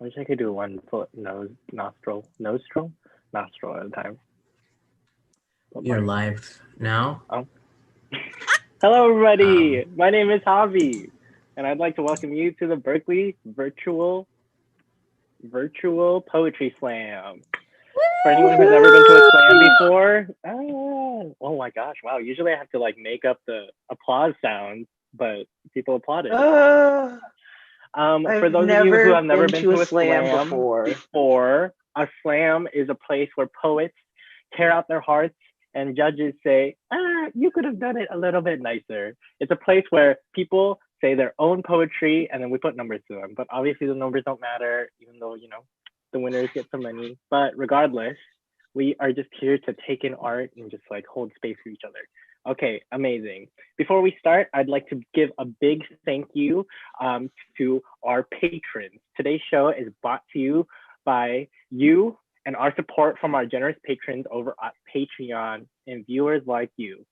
wish I could do one foot nostril at a time. You're live now. Oh. Hello, everybody. My name is Javi, and I'd like to welcome you to the Berkeley virtual poetry slam. For anyone who's never been to a slam before, oh my gosh, wow! Usually I have to like make up the applause sounds, but people applauded. For those of you who have never been to a slam before, a slam is a place where poets tear out their hearts and judges say, you could have done it a little bit nicer. It's a place where people say their own poetry and then we put numbers to them. But obviously the numbers don't matter, even though, you know, the winners get some money. But regardless, we are just here to take in art and just like hold space for each other. Okay, amazing. Before we start, I'd like to give a big thank you to our patrons. Today's show is brought to you by you and our support from our generous patrons over at Patreon and viewers like you.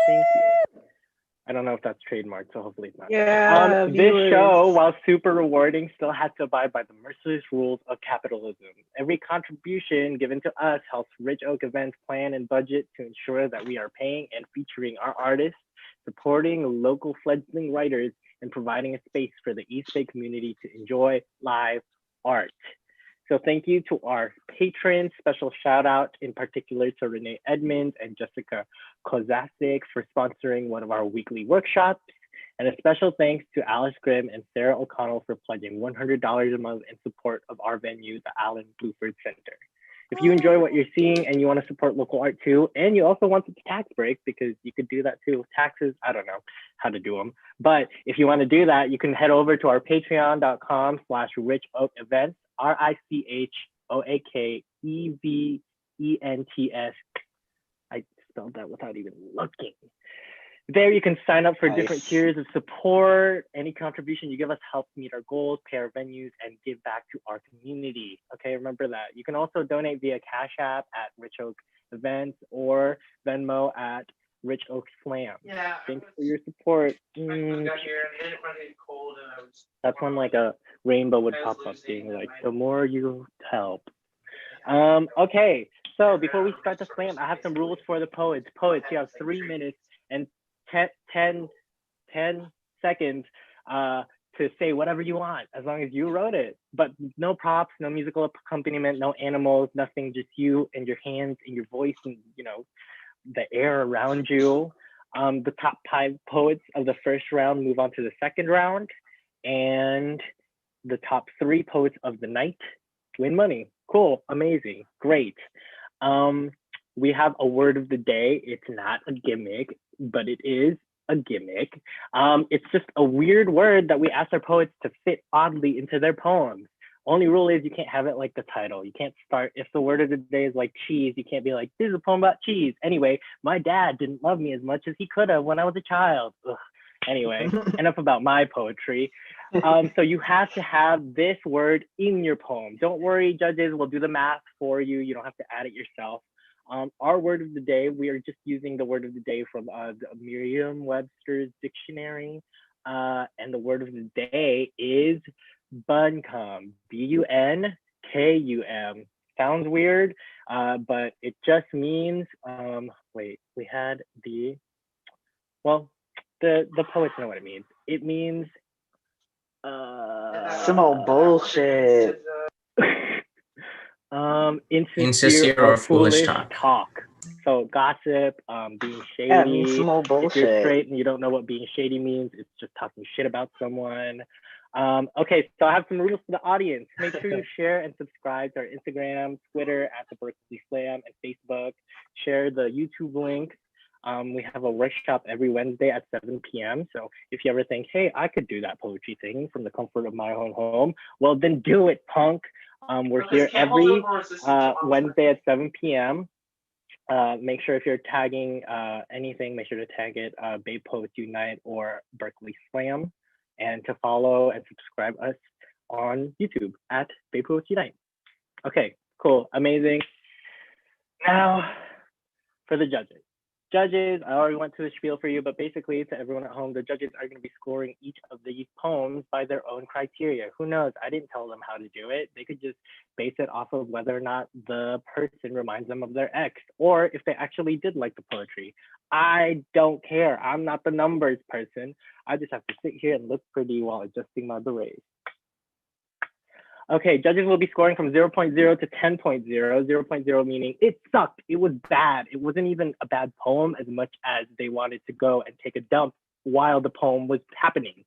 Thank you. I don't know if that's trademarked, so hopefully it's not. Yeah, this show, while super rewarding, still has to abide by the merciless rules of capitalism. Every contribution given to us helps Rich Oak Events plan and budget to ensure that we are paying and featuring our artists, supporting local fledgling writers, and providing a space for the East Bay community to enjoy live art. So thank you to our patrons. Special shout out in particular to Renee Edmonds and Jessica Kozasik for sponsoring one of our weekly workshops. And a special thanks to Alice Grimm and Sarah O'Connell for pledging $100 a month in support of our venue, the Allen Bluford Center. If you enjoy what you're seeing and you want to support local art too, and you also want the tax break, because you could do that too. Taxes, I don't know how to do them. But if you want to do that, you can head over to our patreon.com/richoakevents. RICHOAKEVENTS. I spelled that without even looking. There you can sign up for different tiers of support. Any contribution you give us helps meet our goals, pay our venues, and give back to our community. Okay, remember that. You can also donate via Cash App at Rich Oak Events or Venmo at Rich Oak Slam. Yeah. Thanks for your support. That's when like a rainbow would pop up being like, the more you help. Okay, so before we start the slam, I have some rules for the poets. Poets, you have 3 minutes and 10 seconds to say whatever you want, as long as you wrote it. But no props, no musical accompaniment, no animals, nothing, just you and your hands and your voice and, you know, the air around you. The top 5 poets of the first round move on to the second round, and the top 3 poets of the night win money. Cool, amazing, great. We have a word of the day. It's not a gimmick, but it is a gimmick. It's just a weird word that we ask our poets to fit oddly into their poems. Only rule is you can't have it like the title. You can't start, if the word of the day is like cheese, you can't be like, this is a poem about cheese. Anyway, my dad didn't love me as much as he could have when I was a child. Ugh. Anyway, enough about my poetry. So you have to have this word in your poem. Don't worry, judges, we'll do the math for you. You don't have to add it yourself. Our word of the day, we are just using the word of the day from the Merriam-Webster's dictionary. And the word of the day is buncombe, B-U-N-K-U-M. Sounds weird, but it just means, wait, we had the poets know what it means. It means, some old bullshit. Insincere or foolish talk. So gossip, being shady. Yeah, it means some old bullshit. If you're straight and you don't know what being shady means, it's just talking shit about someone. Okay, so I have some rules for the audience. Make sure you share and subscribe to our Instagram, Twitter at the Berkeley Slam, and Facebook. Share the YouTube link. We have a workshop every Wednesday at 7 p.m. So if you ever think, hey, I could do that poetry thing from the comfort of my own home, well, then do it, punk. We're here every Wednesday at 7 p.m. Make sure if you're tagging anything, make sure to tag it Bay Poets Unite or Berkeley Slam, and to follow and subscribe us on YouTube at Bay Poets Unite. Okay, cool, amazing. Now for the judges. Judges, I already went to the spiel for you, but basically to everyone at home, the judges are going to be scoring each of these poems by their own criteria. Who knows? I didn't tell them how to do it. They could just base it off of whether or not the person reminds them of their ex, or if they actually did like the poetry. I don't care. I'm not the numbers person. I just have to sit here and look pretty while adjusting my berets. Okay, judges will be scoring from 0.0 to 10.0. 0.0 meaning it sucked, it was bad. It wasn't even a bad poem as much as they wanted to go and take a dump while the poem was happening.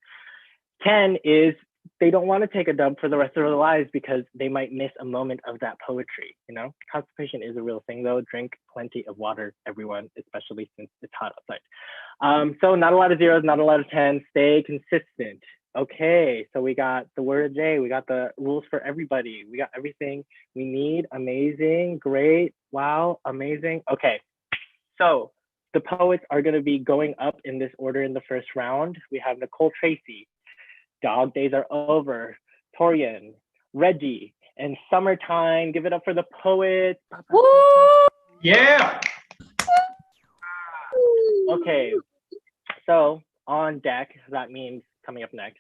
10 is they don't want to take a dump for the rest of their lives because they might miss a moment of that poetry, you know? Constipation is a real thing though. Drink plenty of water, everyone, especially since it's hot outside. So not a lot of zeros, not a lot of 10s. Stay consistent. Okay, so we got the word of the day. We got the rules for everybody. We got everything we need. Amazing, great, wow, amazing. Okay, so the poets are going to be going up in this order in the first round. We have Nicole Tracy, Dog Days Are Over, Torian, Reggie, and Summertime. Give it up for the poets. Woo! Yeah. Okay, so on deck, that means coming up next,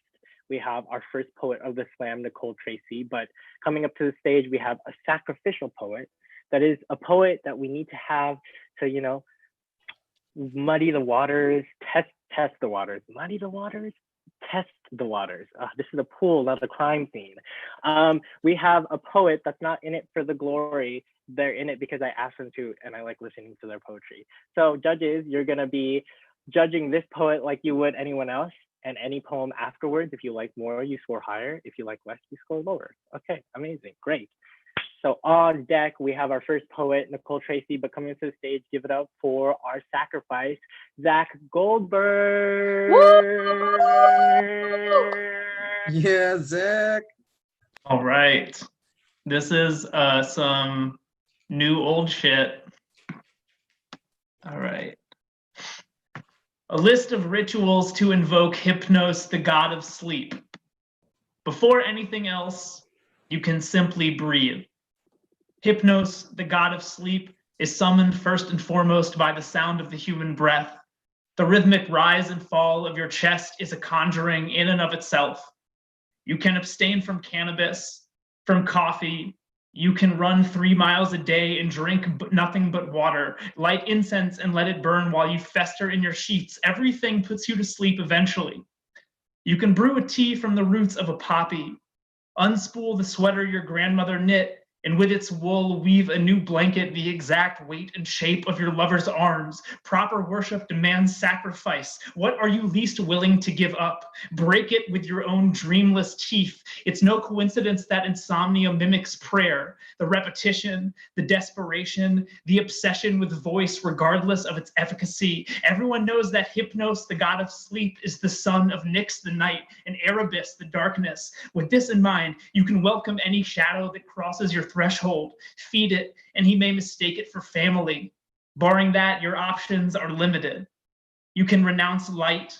we have our first poet of the slam, Nicole Tracy. But coming up to the stage, we have a sacrificial poet. That is a poet that we need to have to, you know, muddy the waters, test the waters, muddy the waters, test the waters. This is a pool, not a crime scene. We have a poet that's not in it for the glory. They're in it because I asked them to, and I like listening to their poetry. So judges, you're gonna be judging this poet like you would anyone else, and any poem afterwards. If you like more, you score higher. If you like less, you score lower. Okay, amazing, great. So on deck, we have our first poet, Nicole Tracy, but coming to the stage, give it up for our sacrifice, Zach Goldberg. Yeah, Zach. All right. This is some new old shit. All right. A list of rituals to invoke Hypnos, the god of sleep. Before anything else, you can simply breathe. Hypnos, the god of sleep, is summoned first and foremost by the sound of the human breath. The rhythmic rise and fall of your chest is a conjuring in and of itself. You can abstain from cannabis, from coffee. You can run 3 miles a day and drink nothing but water, light incense and let it burn while you fester in your sheets. Everything puts you to sleep eventually. You can brew a tea from the roots of a poppy, unspool the sweater your grandmother knit, and with its wool weave a new blanket the exact weight and shape of your lover's arms. Proper worship demands sacrifice. What are you least willing to give up? Break it with your own dreamless teeth. It's no coincidence that insomnia mimics prayer. The repetition, the desperation, the obsession with voice regardless of its efficacy. Everyone knows that Hypnos, the god of sleep, is the son of Nyx the night and Erebus the darkness. With this in mind, you can welcome any shadow that crosses your threshold, feed it, and he may mistake it for family. Barring that, your options are limited. You can renounce light.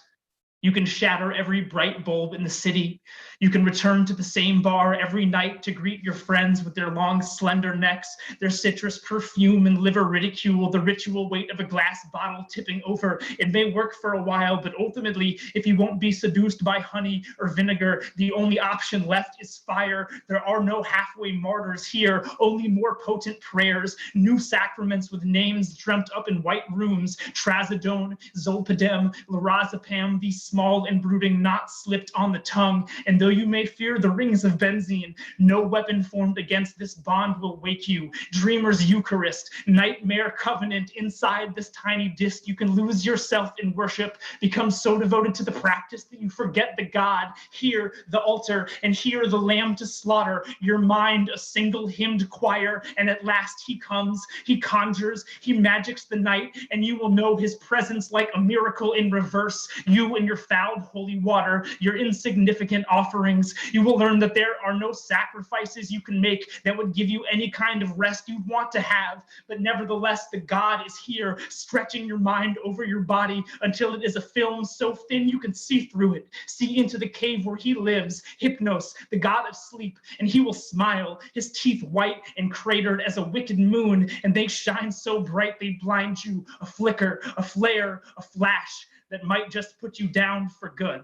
You can shatter every bright bulb in the city. You can return to the same bar every night to greet your friends with their long, slender necks, their citrus perfume and liver ridicule, the ritual weight of a glass bottle tipping over. It may work for a while, but ultimately, if you won't be seduced by honey or vinegar, the only option left is fire. There are no halfway martyrs here, only more potent prayers, new sacraments with names dreamt up in white rooms, trazodone, zolpidem, lorazepam, these small and brooding knots slipped on the tongue. And though you may fear the rings of benzene, no weapon formed against this bond will wake you. Dreamer's Eucharist, nightmare covenant. Inside this tiny disc, you can lose yourself in worship, become so devoted to the practice that you forget the God. Here, the altar, and here the lamb to slaughter. Your mind, a single hymned choir, and at last he comes, he conjures, he magics the night, and you will know his presence like a miracle in reverse. You and your fouled holy water, your insignificant offerings. You will learn that there are no sacrifices you can make that would give you any kind of rest you'd want to have. But nevertheless, the God is here, stretching your mind over your body until it is a film so thin you can see through it, see into the cave where he lives, Hypnos, the god of sleep, and he will smile, his teeth white and cratered as a wicked moon, and they shine so bright they blind you, a flicker, a flare, a flash that might just put you down for good.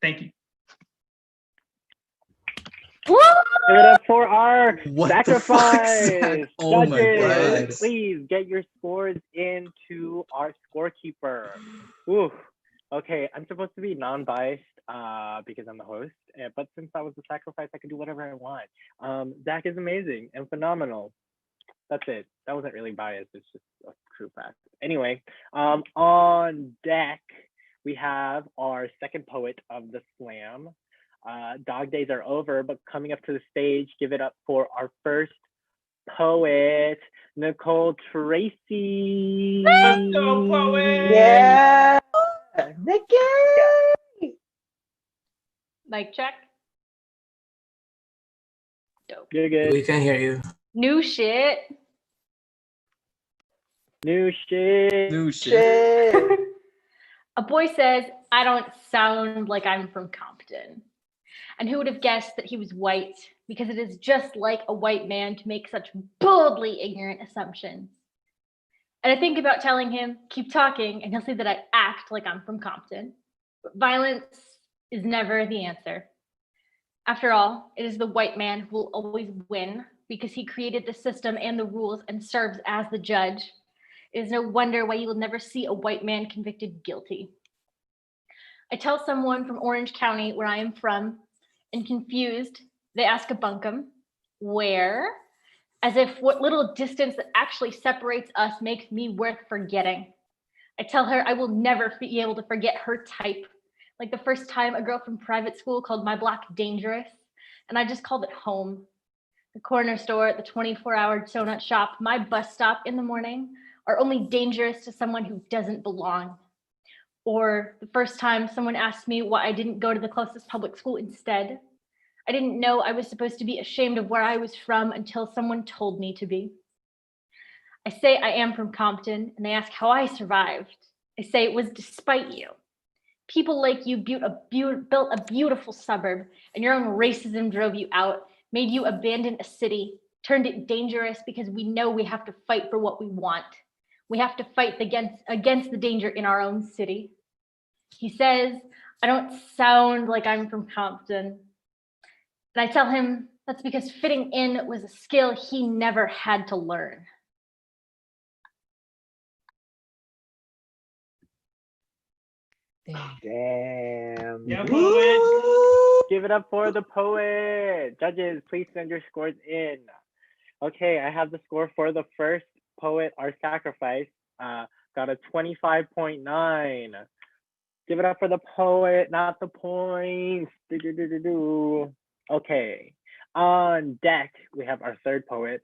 Thank you. Give it up for our What the fuck, sacrifice. Zach? Oh my Judges, God. please get your scores into our scorekeeper. Ooh. Okay, I'm supposed to be non-biased because I'm the host, but since I was the sacrifice, I can do whatever I want. Zach is amazing and phenomenal. That's it. That wasn't really biased. It's just a true fact. Anyway, on deck, we have our second poet of the slam. Dog days are over, but coming up to the stage, give it up for our first poet, Nicole Tracy. Let's go, poet! Yeah. Nikki. Mic check. Dope. You're good. We can hear you. New shit. New shit. New shit. Shit. A boy says, I don't sound like I'm from Compton. And who would have guessed that he was white? Because it is just like a white man to make such boldly ignorant assumptions. And I think about telling him, keep talking, and he'll say that I act like I'm from Compton. But violence is never the answer. After all, it is the white man who will always win because he created the system and the rules and serves as the judge. It is no wonder why you will never see a white man convicted guilty. I tell someone from Orange County, where I am from, and confused, they ask a bunkum, where? As if what little distance that actually separates us makes me worth forgetting. I tell her I will never be able to forget her type. Like the first time a girl from private school called my block dangerous, and I just called it home. The corner store, the 24-hour donut shop, my bus stop in the morning are only dangerous to someone who doesn't belong. Or the first time someone asked me why I didn't go to the closest public school instead. I didn't know I was supposed to be ashamed of where I was from until someone told me to be. I say I am from Compton, and they ask how I survived. I say it was despite you. People like you built a beautiful suburb, and your own racism drove you out, made you abandon a city, turned it dangerous because we know we have to fight for what we want. We have to fight against the danger in our own city. He says, I don't sound like I'm from Compton. And I tell him that's because fitting in was a skill he never had to learn. Damn. Yeah, poet. Give it up for the poet. Judges, please send your scores in. Okay, I have the score for the first poet, our sacrifice. Got a 25.9. Give it up for the poet, not the points. Okay, on deck, we have our third poet,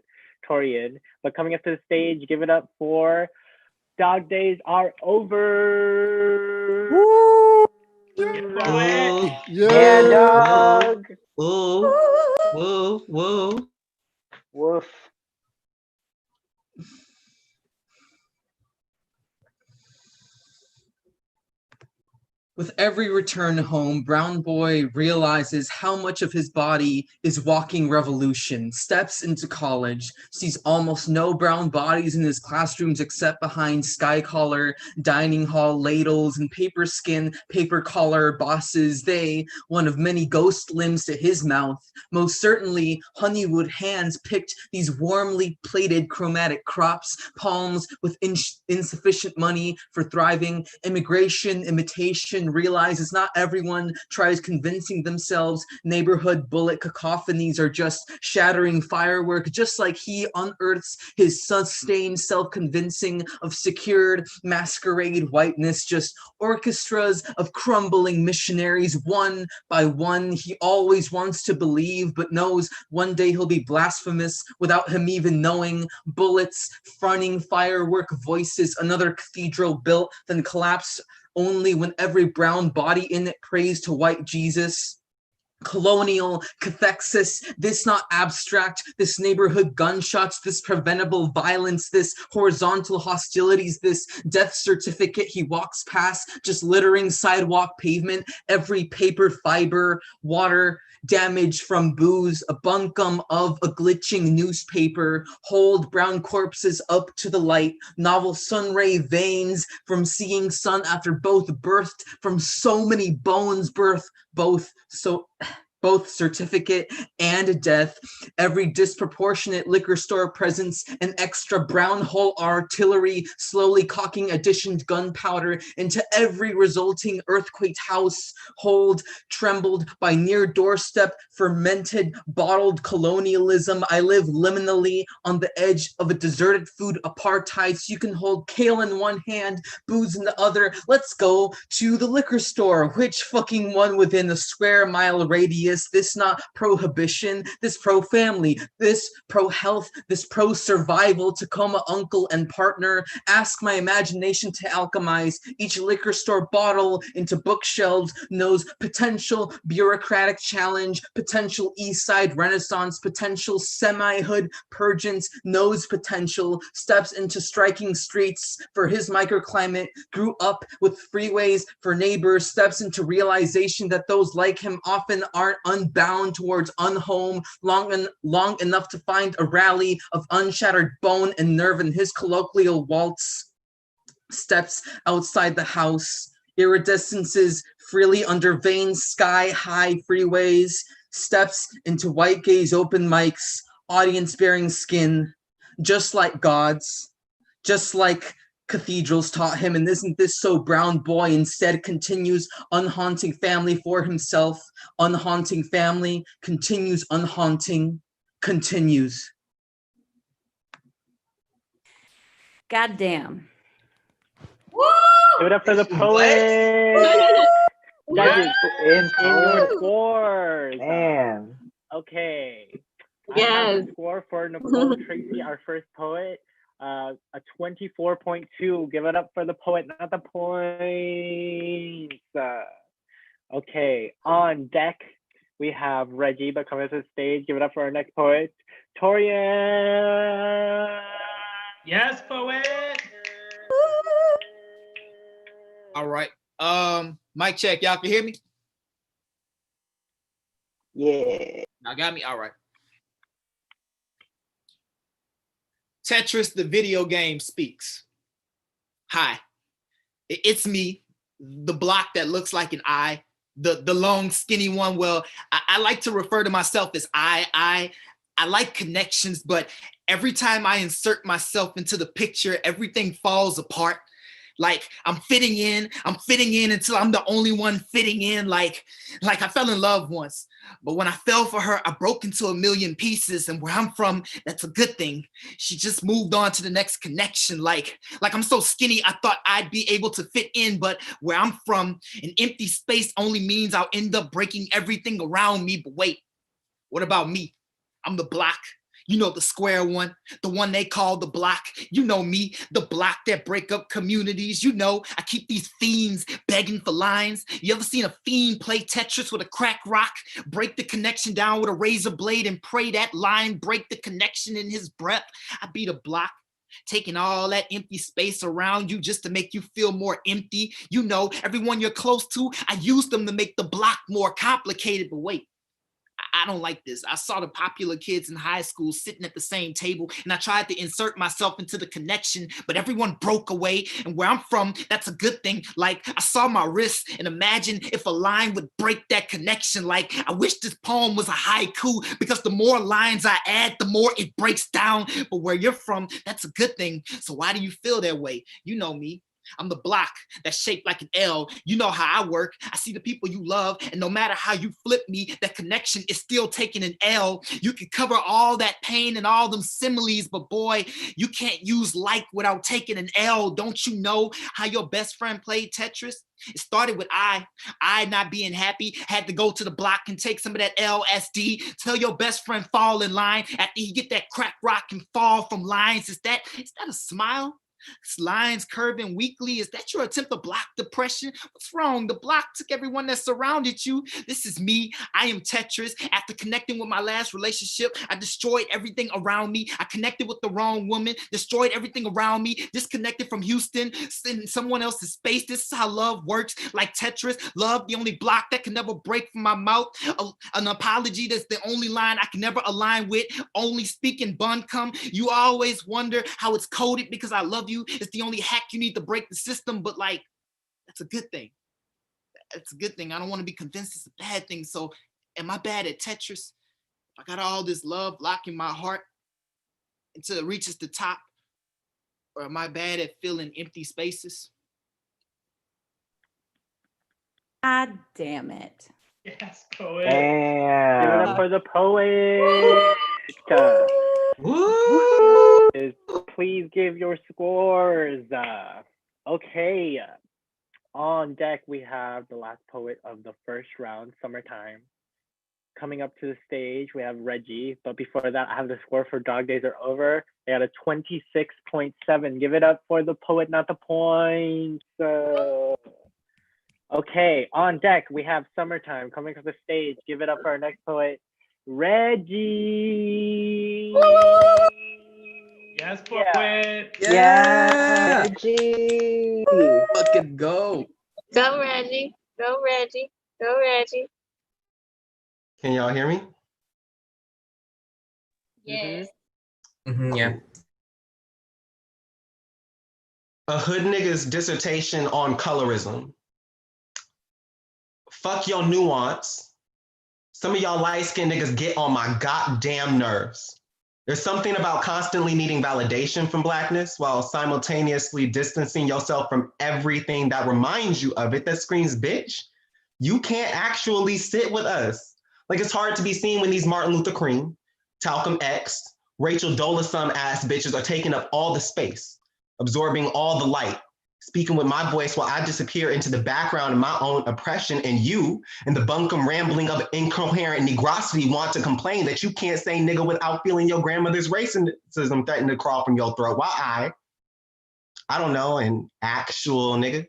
Torian. But coming up to the stage, give it up for Dog Days Are Over. Woo! Poet. Yeah, dog. Whoa, whoa, whoa. Woof. With every return home, Brown Boy realizes how much of his body is walking revolution, steps into college, sees almost no brown bodies in his classrooms except behind sky collar, dining hall ladles, and paper skin, paper collar bosses. They, one of many ghost limbs to his mouth, most certainly Honeywood hands picked these warmly plated chromatic crops, palms with insufficient money for thriving, immigration, imitation, realizes not everyone tries convincing themselves neighborhood bullet cacophonies are just shattering firework, just like he unearths his sustained self-convincing of secured masquerade whiteness, just orchestras of crumbling missionaries, one by one. He always wants to believe, but knows one day he'll be blasphemous without him even knowing. Bullets, fronting firework voices, another cathedral built, then collapse only when every brown body in it prays to white Jesus. Colonial cathexis, this not abstract, this neighborhood gunshots, this preventable violence, this horizontal hostilities, this death certificate he walks past, just littering sidewalk pavement, every paper fiber, water, damage from booze, a bunkum of a glitching newspaper, hold brown corpses up to the light, novel sunray veins from seeing sun after both birthed from so many bones, both certificate and death, every disproportionate liquor store presence, an extra brown hole artillery, slowly cocking additioned gunpowder into every resulting earthquake house, hold, trembled by near doorstep, fermented, bottled colonialism. I live liminally on the edge of a deserted food apartheid, so you can hold kale in one hand, booze in the other. Let's go to the liquor store. Which fucking one within a square mile radius? This not prohibition, this pro-family, this pro-health, this pro-survival, Tacoma uncle and partner. Ask my imagination to alchemize each liquor store bottle into bookshelves, knows potential bureaucratic challenge, potential east side renaissance, potential semi-hood purgence, knows potential, steps into striking streets for his microclimate, grew up with freeways for neighbors, steps into realization that those like him often aren't unbound towards unhome, long enough to find a rally of unshattered bone and nerve in his colloquial waltz, steps outside the house, iridescences freely under veins, sky-high freeways, steps into white gaze open mics, audience-bearing skin, just like gods, just like cathedrals taught him. And isn't this so, brown boy instead continues unhaunting family for himself, unhaunting family, continues unhaunting, continues. Goddamn. Give it up for the poet. Judges, in your scores. Damn. Okay. I have Yes. the score for Nicole Tracy, our first poet. A 24.2. Give it up for the poet, not the points. Okay, on deck, we have Reggie, but coming to the stage. Give it up for our next poet, Torian. Yes, poet. All right. Mic check. Y'all can hear me? Yeah. Y'all got me? All right. Tetris, the video game, speaks. Hi, it's me, the block that looks like an eye, the long, skinny one. Well, I like to refer to myself as I like connections, but every time I insert myself into the picture, everything falls apart. Like I'm fitting in until I'm the only one fitting in. Like I fell in love once, but when I fell for her, I broke into a million pieces. And where I'm from, that's a good thing. She just moved on to the next connection. Like I'm so skinny, I thought I'd be able to fit in, but where I'm from, an empty space only means I'll end up breaking everything around me. But wait, what about me? I'm the block. You know, the square one, the one they call the block. You know me, the block that break up communities. You know, I keep these fiends begging for lines. You ever seen a fiend play Tetris with a crack rock? Break the connection down with a razor blade and pray that line break the connection in his breath. I be the block, taking all that empty space around you just to make you feel more empty. You know, everyone you're close to, I use them to make the block more complicated. But wait, I don't like this. I saw the popular kids in high school sitting at the same table, and I tried to insert myself into the connection, but everyone broke away. And where I'm from, that's a good thing. Like I saw my wrist and imagine if a line would break that connection. Like I wish this poem was a haiku, because the more lines I add, the more it breaks down. But where you're from, that's a good thing. So why do you feel that way? You know me. I'm the block that's shaped like an L. You know how I work. I see the people you love, and no matter how you flip me, that connection is still taking an L. You can cover all that pain and all them similes, but boy, you can't use like without taking an L. Don't you know how your best friend played Tetris? It started with I not being happy, had to go to the block and take some of that LSD. Tell your best friend fall in line after you get that crack rock and fall from lines. Is that a smile? Lines curving weakly. Is that your attempt to block depression? What's wrong? The block took everyone that surrounded you. This is me. I am Tetris. After connecting with my last relationship, I destroyed everything around me. I connected with the wrong woman, destroyed everything around me, disconnected from Houston, in someone else's space. This is how love works. Like Tetris, love, the only block that can never break from my mouth. An apology that's the only line I can never align with. Only speaking bun come. You always wonder how it's coded because I love you. It's the only hack you need to break the system, but like, that's a good thing. It's a good thing. I don't want to be convinced it's a bad thing. So am I bad at Tetris? I got all this love locking my heart until it reaches the top, or am I bad at filling empty spaces? God damn it. Yes, poet. Give it Damn. up for the poet. Woo! Please give your scores. Okay. On deck, we have the last poet of the first round, Summertime. Coming up to the stage, we have Reggie. But before that, I have the score for Dog Days Are Over. They had a 26.7. Give it up for the poet, not the points. Okay, on deck, we have Summertime coming to the stage. Give it up for our next poet, Reggie. Yes, poet. Yeah! Reggie. Fucking go. Go Reggie. Go Reggie. Go Reggie. Can y'all hear me? Yes. Yeah. A hood nigga's dissertation on colorism. Fuck your nuance. Some of y'all light-skinned niggas get on my goddamn nerves. There's something about constantly needing validation from Blackness while simultaneously distancing yourself from everything that reminds you of it that screams, bitch, you can't actually sit with us. Like, it's hard to be seen when these Martin Luther King, Malcolm X, Rachel Dolezal ass bitches are taking up all the space, absorbing all the light, speaking with my voice while I disappear into the background of my own oppression, and you, in the bunkum rambling of incoherent negrosity, want to complain that you can't say nigga without feeling your grandmother's racism threatening to crawl from your throat. While I don't know, an actual nigga,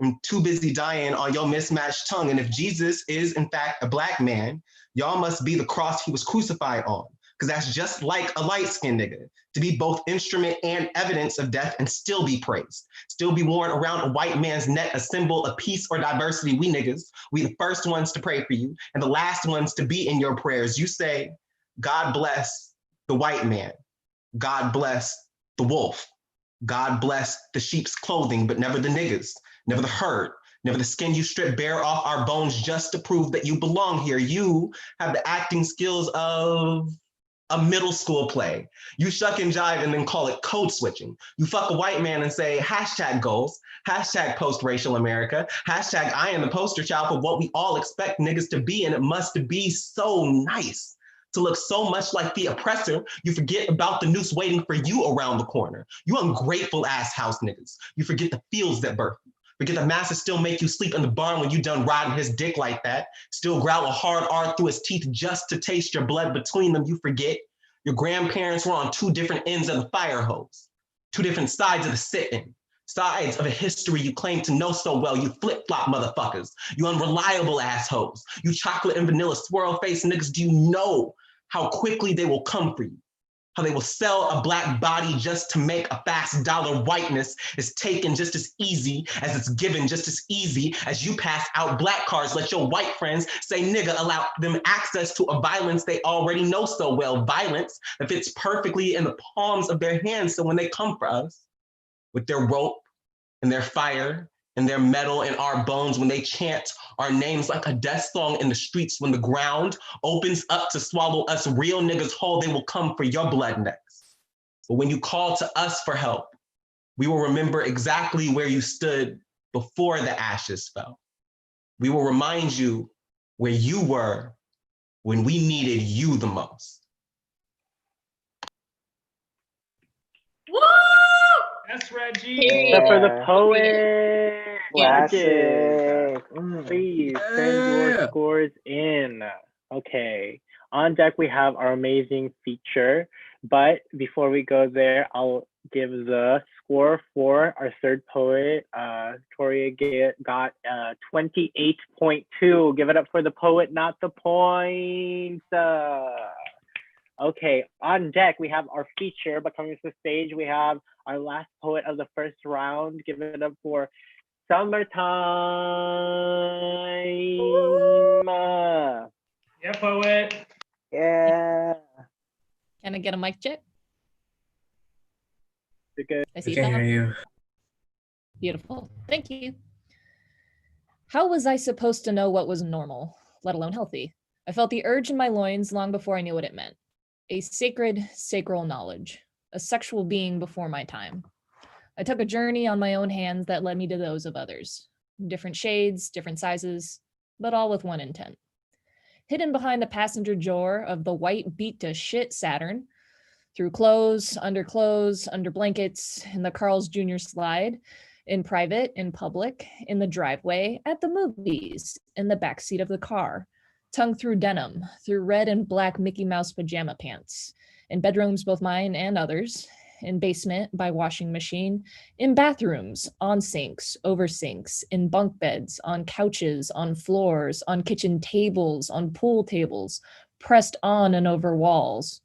I'm too busy dying on your mismatched tongue. And if Jesus is in fact a Black man, y'all must be the cross he was crucified on. Because that's just like a light-skinned nigga, to be both instrument and evidence of death and still be praised, still be worn around a white man's neck, a symbol of peace or diversity. We niggas, we the first ones to pray for you and the last ones to be in your prayers. You say, God bless the white man, God bless the wolf, God bless the sheep's clothing, but never the niggas, never the herd, never the skin you strip bare off our bones just to prove that you belong here. You have the acting skills of a middle school play. You shuck and jive and then call it code switching. You fuck a white man and say hashtag goals, hashtag post-racial America, hashtag I am the poster child for what we all expect niggas to be, and it must be so nice to look so much like the oppressor, you forget about the noose waiting for you around the corner. You ungrateful ass house niggas. You forget the fields that birth you. Forget the master still make you sleep in the barn when you done riding his dick like that. Still growl a hard R through his teeth just to taste your blood between them. You forget your grandparents were on two different ends of the fire hose, two different sides of the sit-in, sides of a history you claim to know so well. You flip-flop motherfuckers, you unreliable assholes, you chocolate and vanilla swirl face niggas. Do you know how quickly they will come for you? How they will sell a Black body just to make a fast dollar. Whiteness is taken just as easy as it's given, just as easy as you pass out Black cards. Let your white friends say nigga, allow them access to a violence they already know so well. Violence that fits perfectly in the palms of their hands. So when they come for us with their rope and their fire and their metal in our bones, when they chant our names like a death song in the streets, when the ground opens up to swallow us real niggas whole, they will come for your blood next. But when you call to us for help, we will remember exactly where you stood before the ashes fell. We will remind you where you were when we needed you the most. Woo! Yes, Reggie. Except for the poet. Classic. Please send your scores in. Okay. On deck, we have our amazing feature. But before we go there, I'll give the score for our third poet. Toria got 28.2. Give it up for the poet, not the points. Okay, on deck, we have our feature, but coming to the stage, we have our last poet of the first round. Give it up for Summertime. Yeah, poet. Yeah. Can I get a mic check? You're good. I see I can hear that. you. Beautiful. Thank you. How was I supposed to know what was normal, let alone healthy? I felt the urge in my loins long before I knew what it meant. A sacred, sacral knowledge, a sexual being before my time. I took a journey on my own hands that led me to those of others. Different shades, different sizes, but all with one intent. Hidden behind the passenger door of the white beat to shit Saturn, through clothes, under blankets, in the Carl's Jr. slide, in private, in public, in the driveway, at the movies, in the backseat of the car, tongue through denim, through red and black Mickey Mouse pajama pants, in bedrooms, both mine and others, in basement by washing machine, in bathrooms, on sinks, over sinks, in bunk beds, on couches, on floors, on kitchen tables, on pool tables, pressed on and over walls.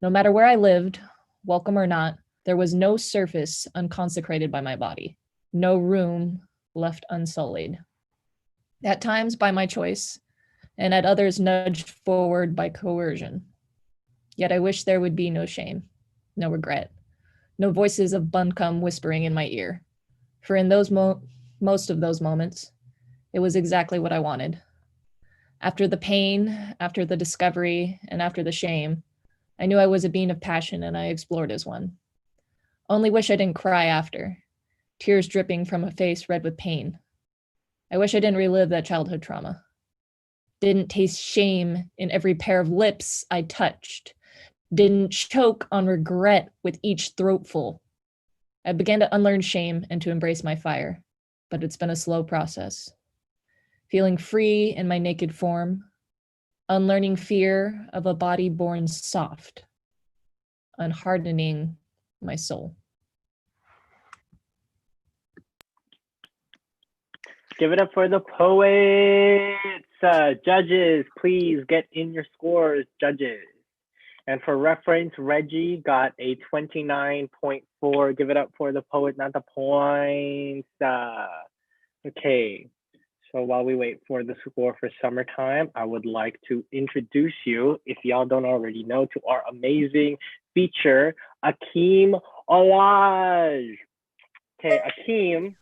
No matter where I lived, welcome or not, there was no surface unconsecrated by my body, no room left unsullied. At times by my choice, and at others nudged forward by coercion. Yet I wish there would be no shame, no regret, no voices of buncombe whispering in my ear. For in those most of those moments, it was exactly what I wanted. After the pain, after the discovery, and after the shame, I knew I was a being of passion and I explored as one. Only wish I didn't cry after, tears dripping from a face red with pain. I wish I didn't relive that childhood trauma. Didn't taste shame in every pair of lips I touched. Didn't choke on regret with each throatful. I began to unlearn shame and to embrace my fire, but it's been a slow process. Feeling free in my naked form, unlearning fear of a body born soft, unhardening my soul. Give it up for the poets. Judges, please get in your scores, judges. And for reference, Reggie got a 29.4. Give it up for the poet, not the points. Okay, so while we wait for the score for Summertime, I would like to introduce you, if y'all don't already know, to our amazing feature, Akeem Olaj. Okay, Akeem,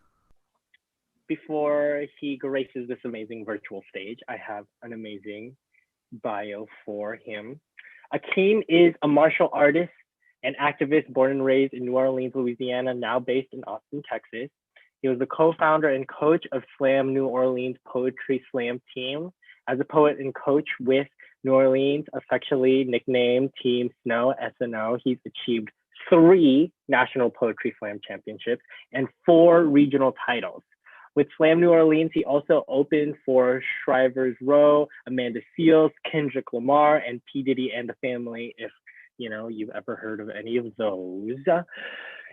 before he graces this amazing virtual stage, I have an amazing bio for him. Akeem is a martial artist and activist born and raised in New Orleans, Louisiana, now based in Austin, Texas. He was the co-founder and coach of Slam New Orleans Poetry Slam team. As a poet and coach with New Orleans, affectionately nicknamed Team SNO, SNO, he's achieved 3 National Poetry Slam championships and 4 regional titles. With Slam New Orleans, he also opened for Shriver's Row, Amanda Seales, Kendrick Lamar, and P. Diddy and the Family, if you've ever heard of any of those.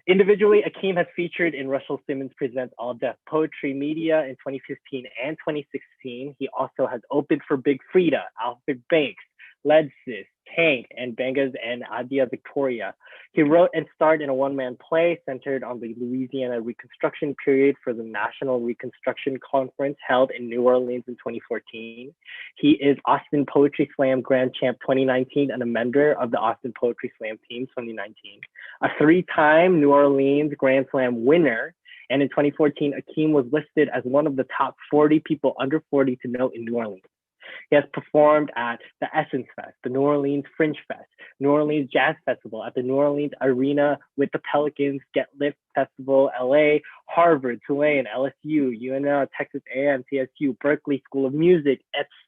Individually, Akeem has featured in Russell Simmons Presents All Deaf Poetry Media in 2015 and 2016. He also has opened for Big Frida, Alfred Banks, Ledsis, Tank, and Bangas and Adia Victoria. He wrote and starred in a one-man play centered on the Louisiana Reconstruction period for the National Reconstruction Conference held in New Orleans in 2014. He is Austin Poetry Slam Grand Champ 2019 and a member of the Austin Poetry Slam team 2019. A 3-time New Orleans Grand Slam winner, and in 2014, Akeem was listed as one of the top 40 people under 40 to know in New Orleans. He has performed at the Essence Fest, the New Orleans Fringe Fest, New Orleans Jazz Festival, at the New Orleans Arena with the Pelicans, Get Lift Festival, LA, Harvard, Tulane, LSU, UNL, Texas A&M, TSU, Berkeley School of Music,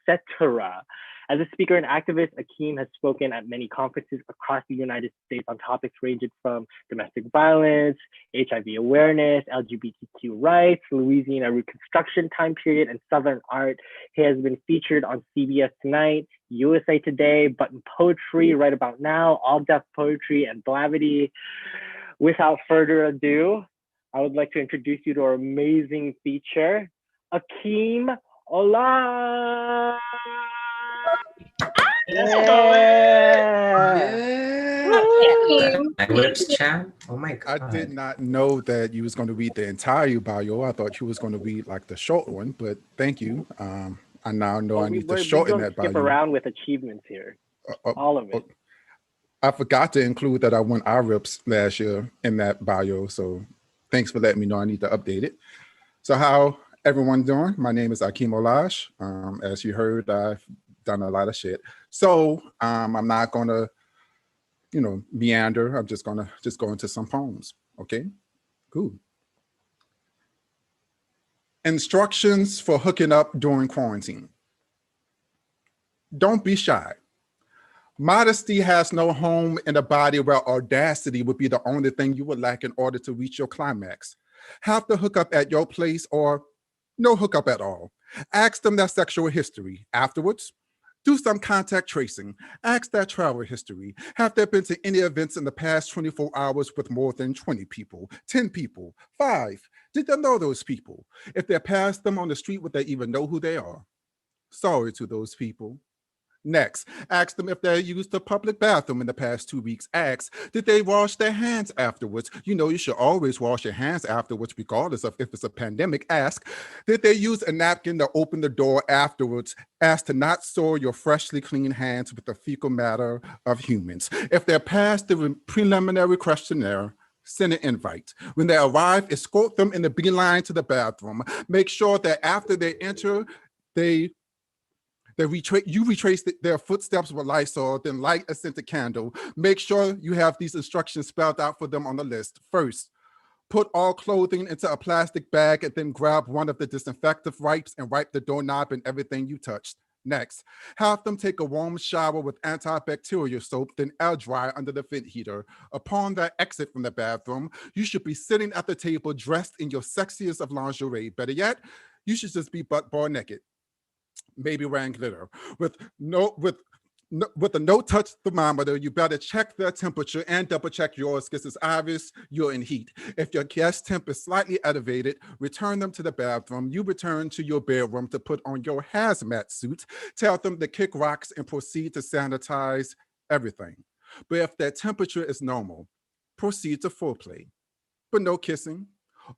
etc. As a speaker and activist, Akeem has spoken at many conferences across the United States on topics ranging from domestic violence, HIV awareness, LGBTQ rights, Louisiana Reconstruction time period, and Southern art. He has been featured on CBS Tonight, USA Today, Button Poetry, Right About Now, All Deaf Poetry, and Blavity. Without further ado, I would like to introduce you to our amazing feature, Akeem Olaj. My lips, champ. Oh my god. I did not know that you was going to read the entire bio. I thought you was going to read like the short one, but thank you. I now know I need to shorten that bio. Skip around with achievements here. All of it. I forgot to include that I won IWPS last year in that bio, so thanks for letting me know I need to update it. So how everyone doing? My name is Akeem Olaj. As you heard, I've done a lot of shit. So I'm not gonna, meander. I'm just gonna go into some poems. Okay, cool. Instructions for hooking up during quarantine. Don't be shy. Modesty has no home in a body where audacity would be the only thing you would lack in order to reach your climax. Have to hook up at your place or no hookup at all. Ask them their sexual history. Afterwards, do some contact tracing. Ask their travel history. Have there been to any events in the past 24 hours with more than 20 people, 10 people, 5? Did they know those people? If they passed them on the street, would they even know who they are? Sorry to those people. Next, ask them if they used the public bathroom in the past 2 weeks. Ask, did they wash their hands afterwards? You know you should always wash your hands afterwards, regardless of if it's a pandemic. Ask, did they use a napkin to open the door afterwards? Ask to not soil your freshly clean hands with the fecal matter of humans. If they're past the preliminary questionnaire, send an invite. When they arrive, escort them in the beeline to the bathroom. Make sure that after they enter, you retrace their footsteps with Lysol, then light a scented candle. Make sure you have these instructions spelled out for them on the list. First, put all clothing into a plastic bag and then grab one of the disinfectant wipes and wipe the doorknob and everything you touched. Next, have them take a warm shower with antibacterial soap, then air dry under the vent heater. Upon their exit from the bathroom, you should be sitting at the table dressed in your sexiest of lingerie. Better yet, you should just be butt naked. Maybe wearing glitter. With a no-touch thermometer, you better check their temperature and double check yours because it's obvious you're in heat. If your guest temp is slightly elevated, return them to the bathroom. You return to your bedroom to put on your hazmat suit. Tell them to kick rocks and proceed to sanitize everything. But if their temperature is normal, proceed to foreplay, but no kissing.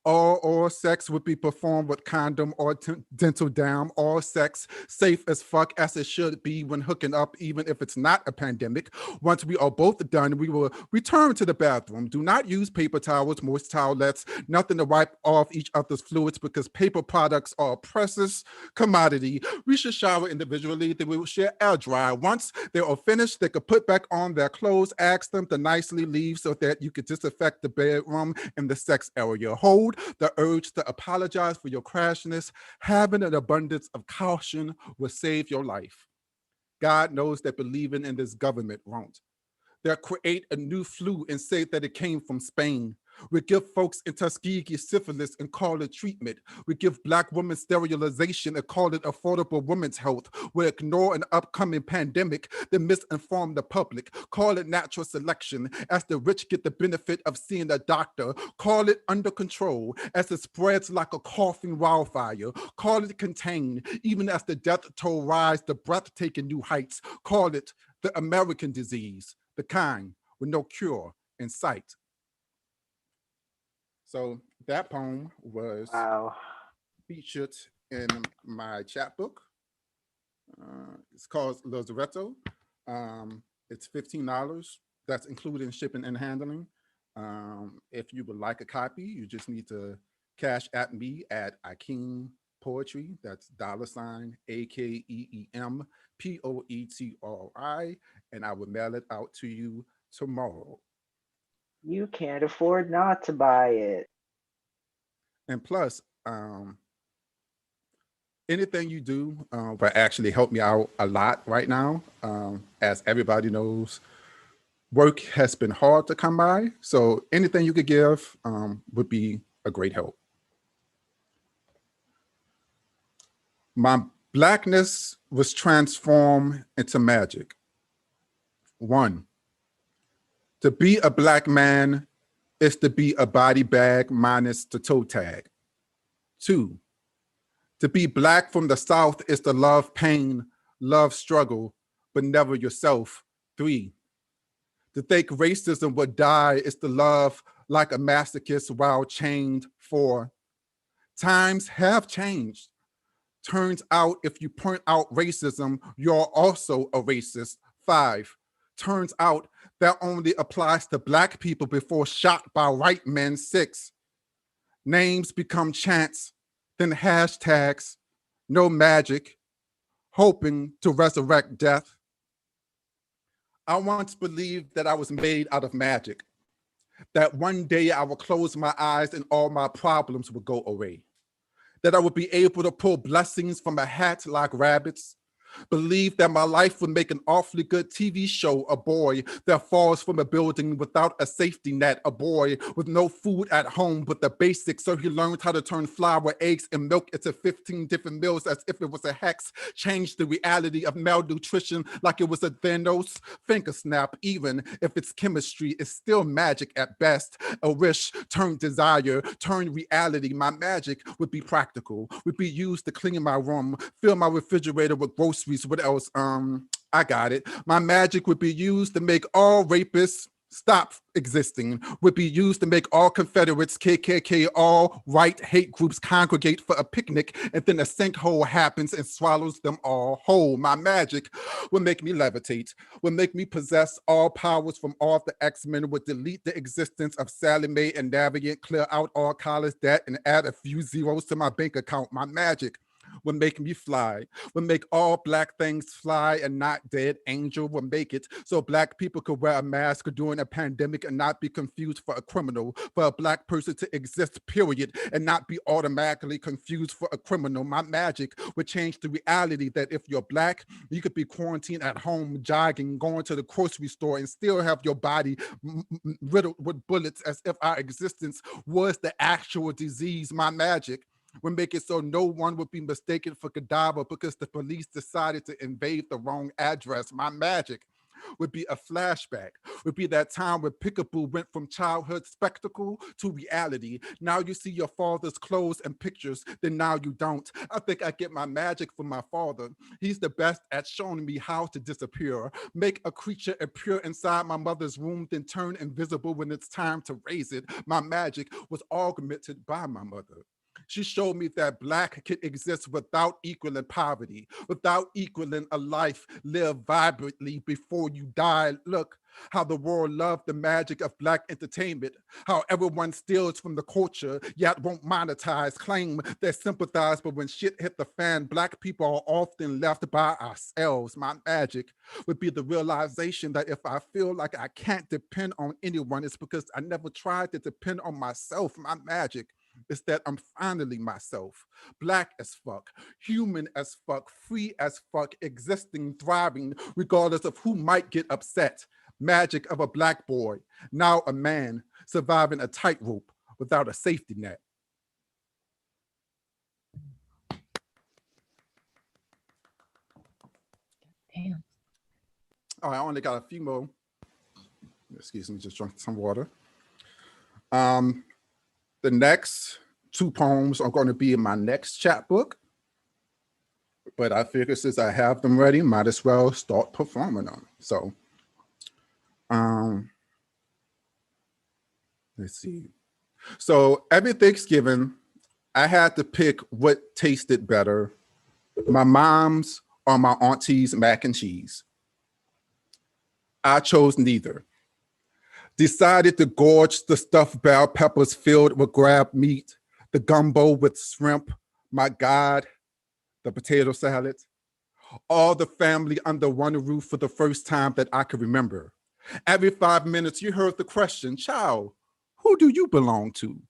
All oral sex would be performed with condom or dental dam. All sex safe as fuck as it should be when hooking up, even if it's not a pandemic. Once we are both done, we will return to the bathroom. Do not use paper towels, moist towelettes, nothing to wipe off each other's fluids because paper products are a precious commodity. We should shower individually, then we will share air dry. Once they are finished, they could put back on their clothes. Ask them to nicely leave so that you could disinfect the bedroom and the sex area. Hold the urge to apologize for your crashness. Having an abundance of caution will save your life. God knows that believing in this government won't. They'll create a new flu and say that it came from Spain. We give folks in Tuskegee syphilis and call it treatment. We give Black women sterilization and call it affordable women's health. We ignore an upcoming pandemic that misinform the public. Call it natural selection as the rich get the benefit of seeing a doctor. Call it under control as it spreads like a coughing wildfire. Call it contained even as the death toll rise to breathtaking new heights. Call it the American disease, the kind with no cure in sight. So that poem was featured in my chapbook. It's called Lazaretto. It's $15. That's including shipping and handling. If you would like a copy, you just need to cash at me at Akeem Poetry. That's $AKEEM POETRI, and I will mail it out to you tomorrow. You can't afford not to buy it. And plus, anything you do will actually help me out a lot right now. As everybody knows, work has been hard to come by. So anything you could give would be a great help. My Blackness was transformed into magic. 1, to be a Black man is to be a body bag minus the toe tag. 2, to be Black from the South is to love pain, love struggle, but never yourself. 3, to think racism would die is to love like a masochist while chained. 4, times have changed. Turns out if you point out racism, you're also a racist. 5, turns out that only applies to Black people before shot by white men. 6, names become chants, then hashtags, no magic, hoping to resurrect death. I once believed that I was made out of magic, that one day I would close my eyes and all my problems would go away, that I would be able to pull blessings from a hat like rabbits, believe that my life would make an awfully good TV show, a boy that falls from a building without a safety net, a boy with no food at home but the basics, so he learned how to turn flour, eggs, and milk into 15 different meals as if it was a hex, changed the reality of malnutrition like it was a Thanos finger snap. Even if it's chemistry, it's still magic at best. A wish turned desire, turned reality. My magic would be practical, would be used to clean my room, fill my refrigerator with groceries. What else? I got it. My magic would be used to make all rapists stop existing, would be used to make all Confederates, KKK, all right hate groups congregate for a picnic, and then a sinkhole happens and swallows them all whole. My magic would make me levitate, would make me possess all powers from all the X-Men, would delete the existence of Sally Mae and Navigate, clear out all college debt, and add a few zeros to my bank account. My magic would make me fly, would make all Black things fly and not dead. Angel would make it so Black people could wear a mask during a pandemic and not be confused for a criminal, for a Black person to exist, period, and not be automatically confused for a criminal. My magic would change the reality that if you're Black, you could be quarantined at home, jogging, going to the grocery store, and still have your body riddled with bullets as if our existence was the actual disease. My magic would make it so no one would be mistaken for cadaver because the police decided to invade the wrong address. My magic would be a flashback, would be that time when Peekaboo went from childhood spectacle to reality. Now you see your father's clothes and pictures, then now you don't. I think I get my magic from my father. He's the best at showing me how to disappear, make a creature appear inside my mother's womb, then turn invisible when it's time to raise it. My magic was augmented by my mother. She showed me that Black can exist without equaling poverty, without equaling a life lived vibrantly before you die. Look how the world loved the magic of Black entertainment, how everyone steals from the culture, yet won't monetize, claim they sympathize, but when shit hit the fan, Black people are often left by ourselves. My magic would be the realization that if I feel like I can't depend on anyone, it's because I never tried to depend on myself. My magic is that I'm finally myself, Black as fuck, human as fuck, free as fuck, existing, thriving, regardless of who might get upset. Magic of a Black boy, now a man, surviving a tightrope without a safety net. Damn. All right, I only got a few more. Excuse me, just drank some water. The next 2 poems are going to be in my next chapbook, but I figure since I have them ready, might as well start performing them. So, let's see. So every Thanksgiving, I had to pick what tasted better, my mom's or my auntie's mac and cheese. I chose neither. Decided to gorge the stuffed bell peppers filled with crab meat, the gumbo with shrimp, my God, the potato salad, all the family under one roof for the first time that I could remember. Every 5 minutes, you heard the question, child, who do you belong to?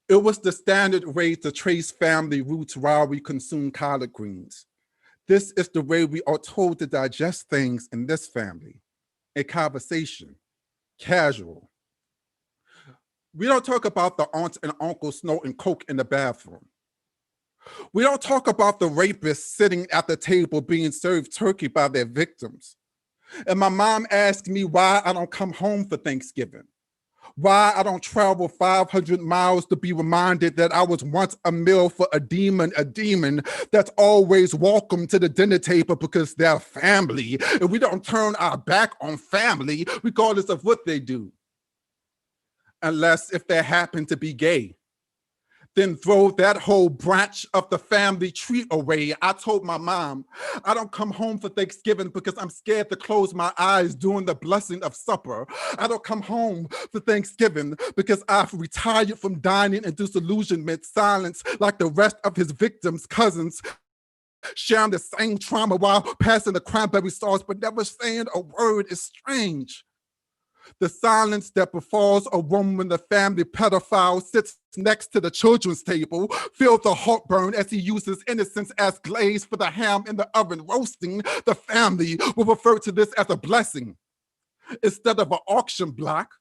It was the standard way to trace family roots while we consume collard greens. This is the way we are told to digest things in this family, a conversation. Casual. We don't talk about the aunts and uncles snorting coke in the bathroom. We don't talk about the rapists sitting at the table being served turkey by their victims. And my mom asked me why I don't come home for Thanksgiving. Why I don't travel 500 miles to be reminded that I was once a meal for a demon that's always welcome to the dinner table because they're family. And we don't turn our back on family regardless of what they do. Unless if they happen to be gay. Then throw that whole branch of the family tree away. I told my mom, I don't come home for Thanksgiving because I'm scared to close my eyes during the blessing of supper. I don't come home for Thanksgiving because I've retired from dining and disillusionment, silence like the rest of his victims' cousins, sharing the same trauma while passing the cranberry sauce, but never saying a word is strange. The silence that befalls a woman when the family pedophile sits next to the children's table, feel the heartburn as he uses innocence as glaze for the ham in the oven roasting. The family will refer to this as a blessing instead of an auction block.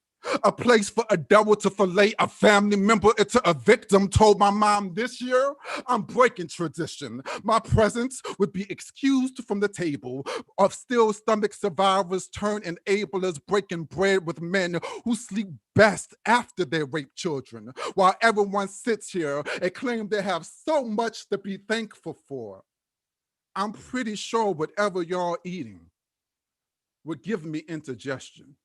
A place for a devil to fillet a family member into a victim. Told my mom this year, I'm breaking tradition. My presence would be excused from the table of still stomach survivors turned enablers breaking bread with men who sleep best after they rape children. While everyone sits here and claim they have so much to be thankful for. I'm pretty sure whatever y'all eating would give me indigestion.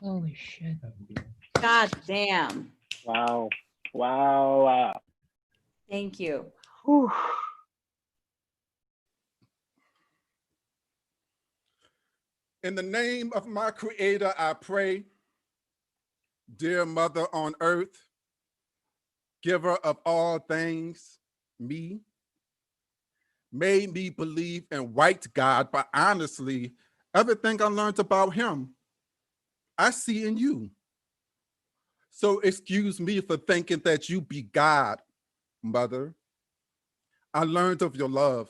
Holy shit. God damn. Wow. Wow. Thank you. Whew. In the name of my creator, I pray, dear mother on earth, giver of all things, me, made me believe in white God, but honestly, everything I learned about him, I see in you. So excuse me for thinking that you be God, mother. I learned of your love,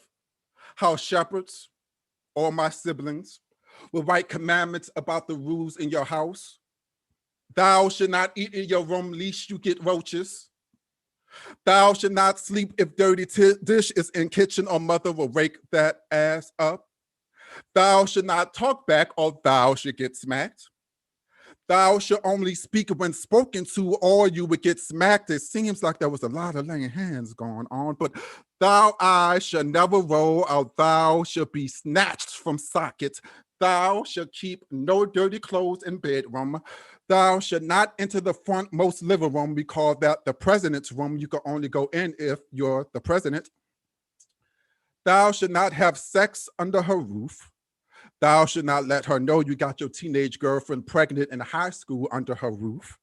how shepherds, all my siblings, will write commandments about the rules in your house. Thou should not eat in your room, lest you get roaches. Thou should not sleep if dirty dish is in kitchen, or mother will rake that ass up. Thou should not talk back, or thou should get smacked. Thou should only speak when spoken to, or you would get smacked. It seems like there was a lot of laying hands going on, but thou eye shall never roll, or thou shall be snatched from sockets. Thou shall keep no dirty clothes in bedroom. Thou should not enter the frontmost living room. We call that the president's room. You can only go in if you're the president. Thou should not have sex under her roof. Thou should not let her know you got your teenage girlfriend pregnant in high school under her roof.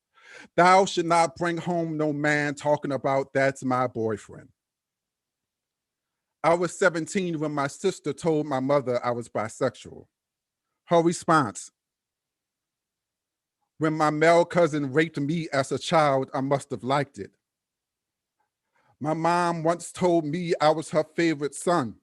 Thou should not bring home no man talking about that's my boyfriend. I was 17 when my sister told my mother I was bisexual. Her response, when my male cousin raped me as a child, I must have liked it. My mom once told me I was her favorite son.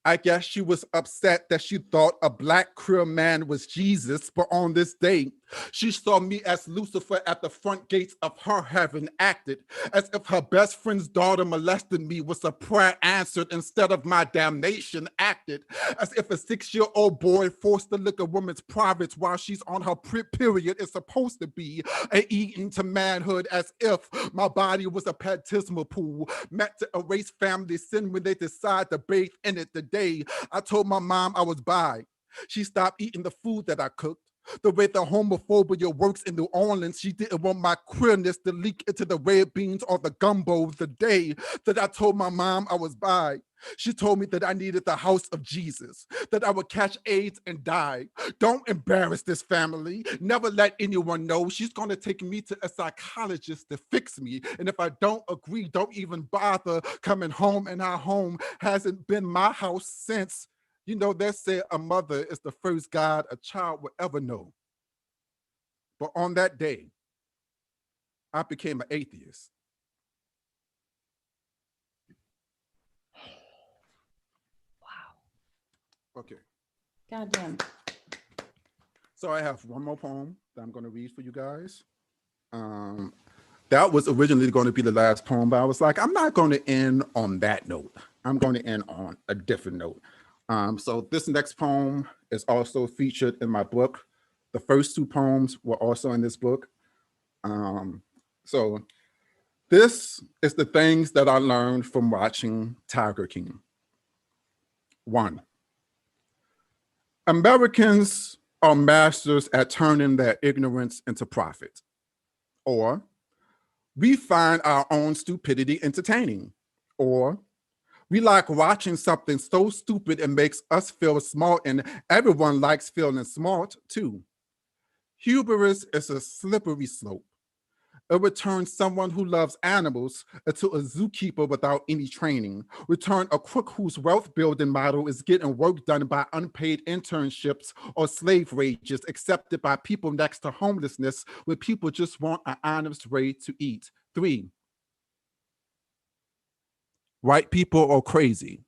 I guess she was upset that she thought a black queer man was Jesus, but on this day, she saw me as Lucifer at the front gates of her heaven, acted as if her best friend's daughter molested me was a prayer answered instead of my damnation, acted as if a 6-year-old boy forced to lick a woman's privates while she's on her period is supposed to be eaten to manhood, as if my body was a baptismal pool meant to erase family sin when they decide to bathe in it. The day I told my mom I was bi, she stopped eating the food that I cooked. The way the homophobia works in New Orleans, she didn't want my queerness to leak into the red beans or the gumbo. The day that I told my mom I was bi, she told me that I needed the house of Jesus, that I would catch AIDS and die. Don't embarrass this family. Never let anyone know. She's going to take me to a psychologist to fix me. And if I don't agree, don't even bother coming home. And our home hasn't been my house since. You know, they say a mother is the first God a child will ever know. But on that day, I became an atheist. Wow. Okay. Goddamn. So I have one more poem that I'm going to read for you guys. That was originally going to be the last poem, but I was like, I'm not going to end on that note. I'm going to end on a different note. So this next poem is also featured in my book, The first two poems were also in this book. So this is the things that I learned from watching Tiger King. 1, Americans are masters at turning their ignorance into profit. Or we find our own stupidity entertaining. Or we like watching something so stupid it makes us feel smart, and everyone likes feeling smart too. Hubris is a slippery slope. It would turn someone who loves animals into a zookeeper without any training. Return a crook whose wealth building model is getting work done by unpaid internships or slave wages accepted by people next to homelessness when people just want an honest way to eat. 3, white people are crazy.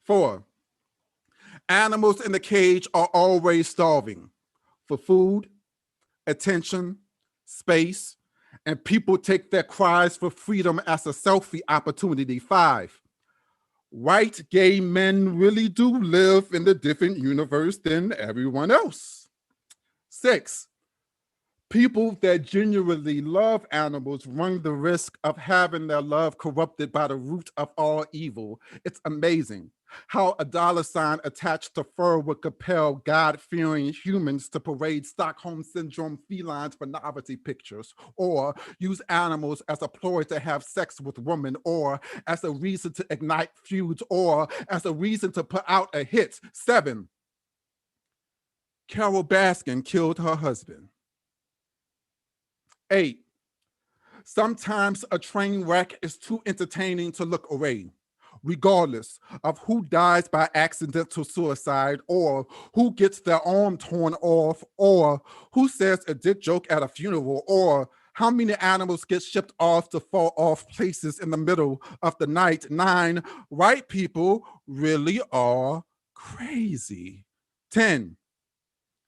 4, animals in the cage are always starving for food, attention, space, and people take their cries for freedom as a selfie opportunity. 5, white gay men really do live in a different universe than everyone else. 6, people that genuinely love animals run the risk of having their love corrupted by the root of all evil. It's amazing how a dollar sign attached to fur would compel God-fearing humans to parade Stockholm Syndrome felines for novelty pictures, or use animals as a ploy to have sex with women, or as a reason to ignite feuds, or as a reason to put out a hit. 7, Carol Baskin killed her husband. 8, sometimes a train wreck is too entertaining to look away, regardless of who dies by accidental suicide, or who gets their arm torn off, or who says a dick joke at a funeral, or how many animals get shipped off to fall off places in the middle of the night. 9, white people really are crazy. 10,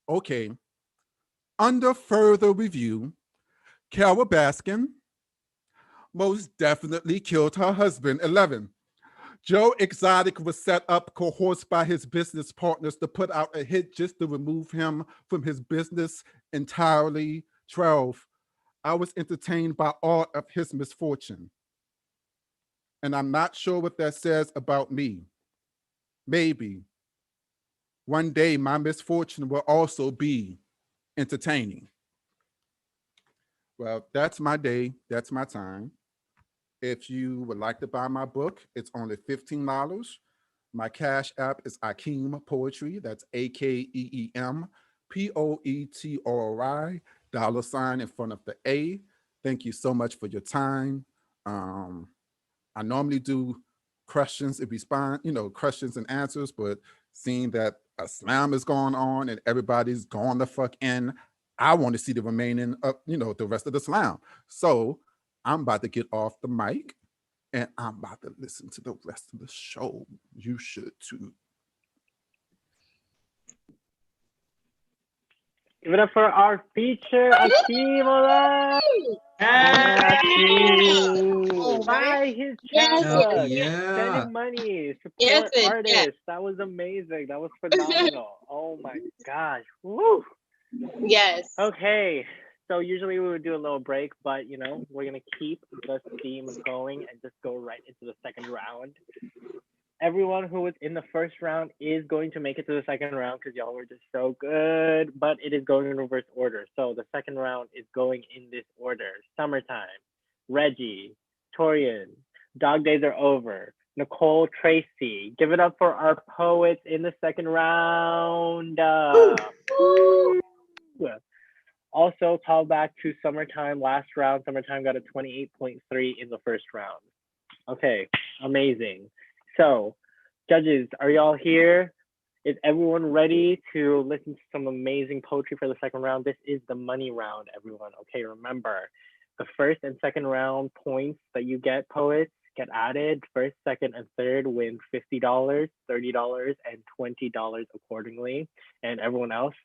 okay, under further review, Carol Baskin most definitely killed her husband. 11, Joe Exotic was set up, coerced by his business partners to put out a hit just to remove him from his business entirely. 12, I was entertained by all of his misfortune. And I'm not sure what that says about me. Maybe one day my misfortune will also be entertaining. Well, that's my day. That's my time. If you would like to buy my book, it's only $15. My Cash App is Akeem Poetry. That's AKEEM POETRY, $ in front of the A. Thank you so much for your time. I normally do questions and questions and answers, but seeing that a slam is going on and everybody's going the fuck in, I want to see the remaining of, the rest of the slam. So I'm about to get off the mic and I'm about to listen to the rest of the show. You should too. Give it up for our feature, Akeem Olaj. Buy his channel. Send him money. Support artists. That was amazing. That was phenomenal. Oh my gosh. Woo. Yes. Okay. So usually we would do a little break, but we're gonna keep the theme going and just go right into the second round. Everyone who was in the first round is going to make it to the second round because y'all were just so good, but it is going in reverse order. So the second round is going in this order. Summertime, Reggie, Torian, Dog Days Are Over, Nicole Tracy. Give it up for our poets in the second round. Also, call back to Summertime last round. Summertime got a 28.3 in the first round. Okay, amazing. So, judges, are y'all here? Is everyone ready to listen to some amazing poetry for the second round? This is the money round, everyone. Okay, remember, the first and second round points that you get, poets, get added. First, second, and third win $50, $30, and $20 accordingly. And everyone else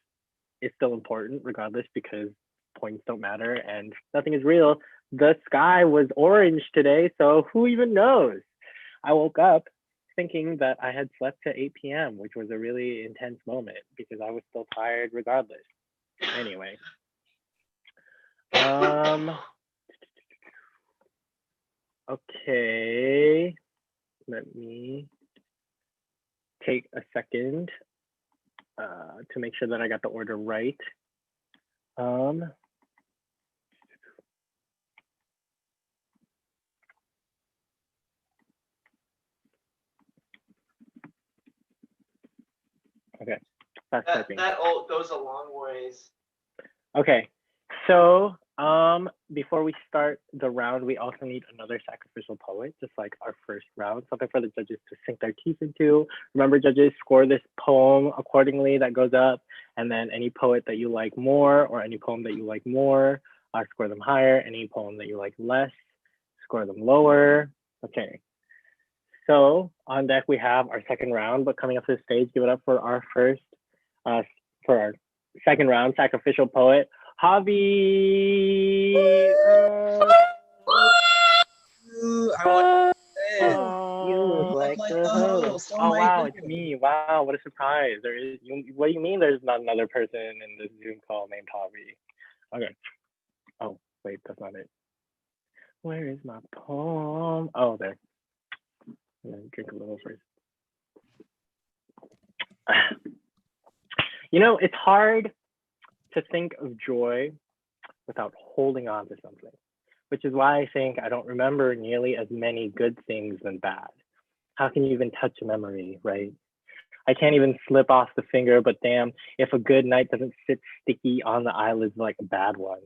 is still important regardless because points don't matter and nothing is real. The sky was orange today, so who even knows? I woke up thinking that I had slept to 8 p.m., which was a really intense moment because I was still tired regardless. Anyway. Okay. Let me take a second to make sure that I got the order right. Okay, fast typing. That all goes a long ways. Okay, so before we start the round, we also need another sacrificial poet, just like our first round, something for the judges to sink their teeth into. Remember, judges, score this poem accordingly that goes up, and then any poet that you like more or any poem that you like more, score them higher. Any poem that you like less, score them lower. Okay. So on deck, we have our second round, but coming up to the stage, give it up for our for our second round, sacrificial poet, Javi. You look like the host. Oh wow, it's me. Wow, what a surprise. There is, what do you mean there's not another person in this Zoom call named Javi? Okay. Oh, wait, that's not it. Where is my poem? Oh, there. I'm gonna drink a little first. You know, it's hard to think of joy without holding on to something, which is why I think I don't remember nearly as many good things than bad. How can you even touch a memory, right? I can't even slip off the finger, but damn, if a good night doesn't sit sticky on the eyelids like a bad one.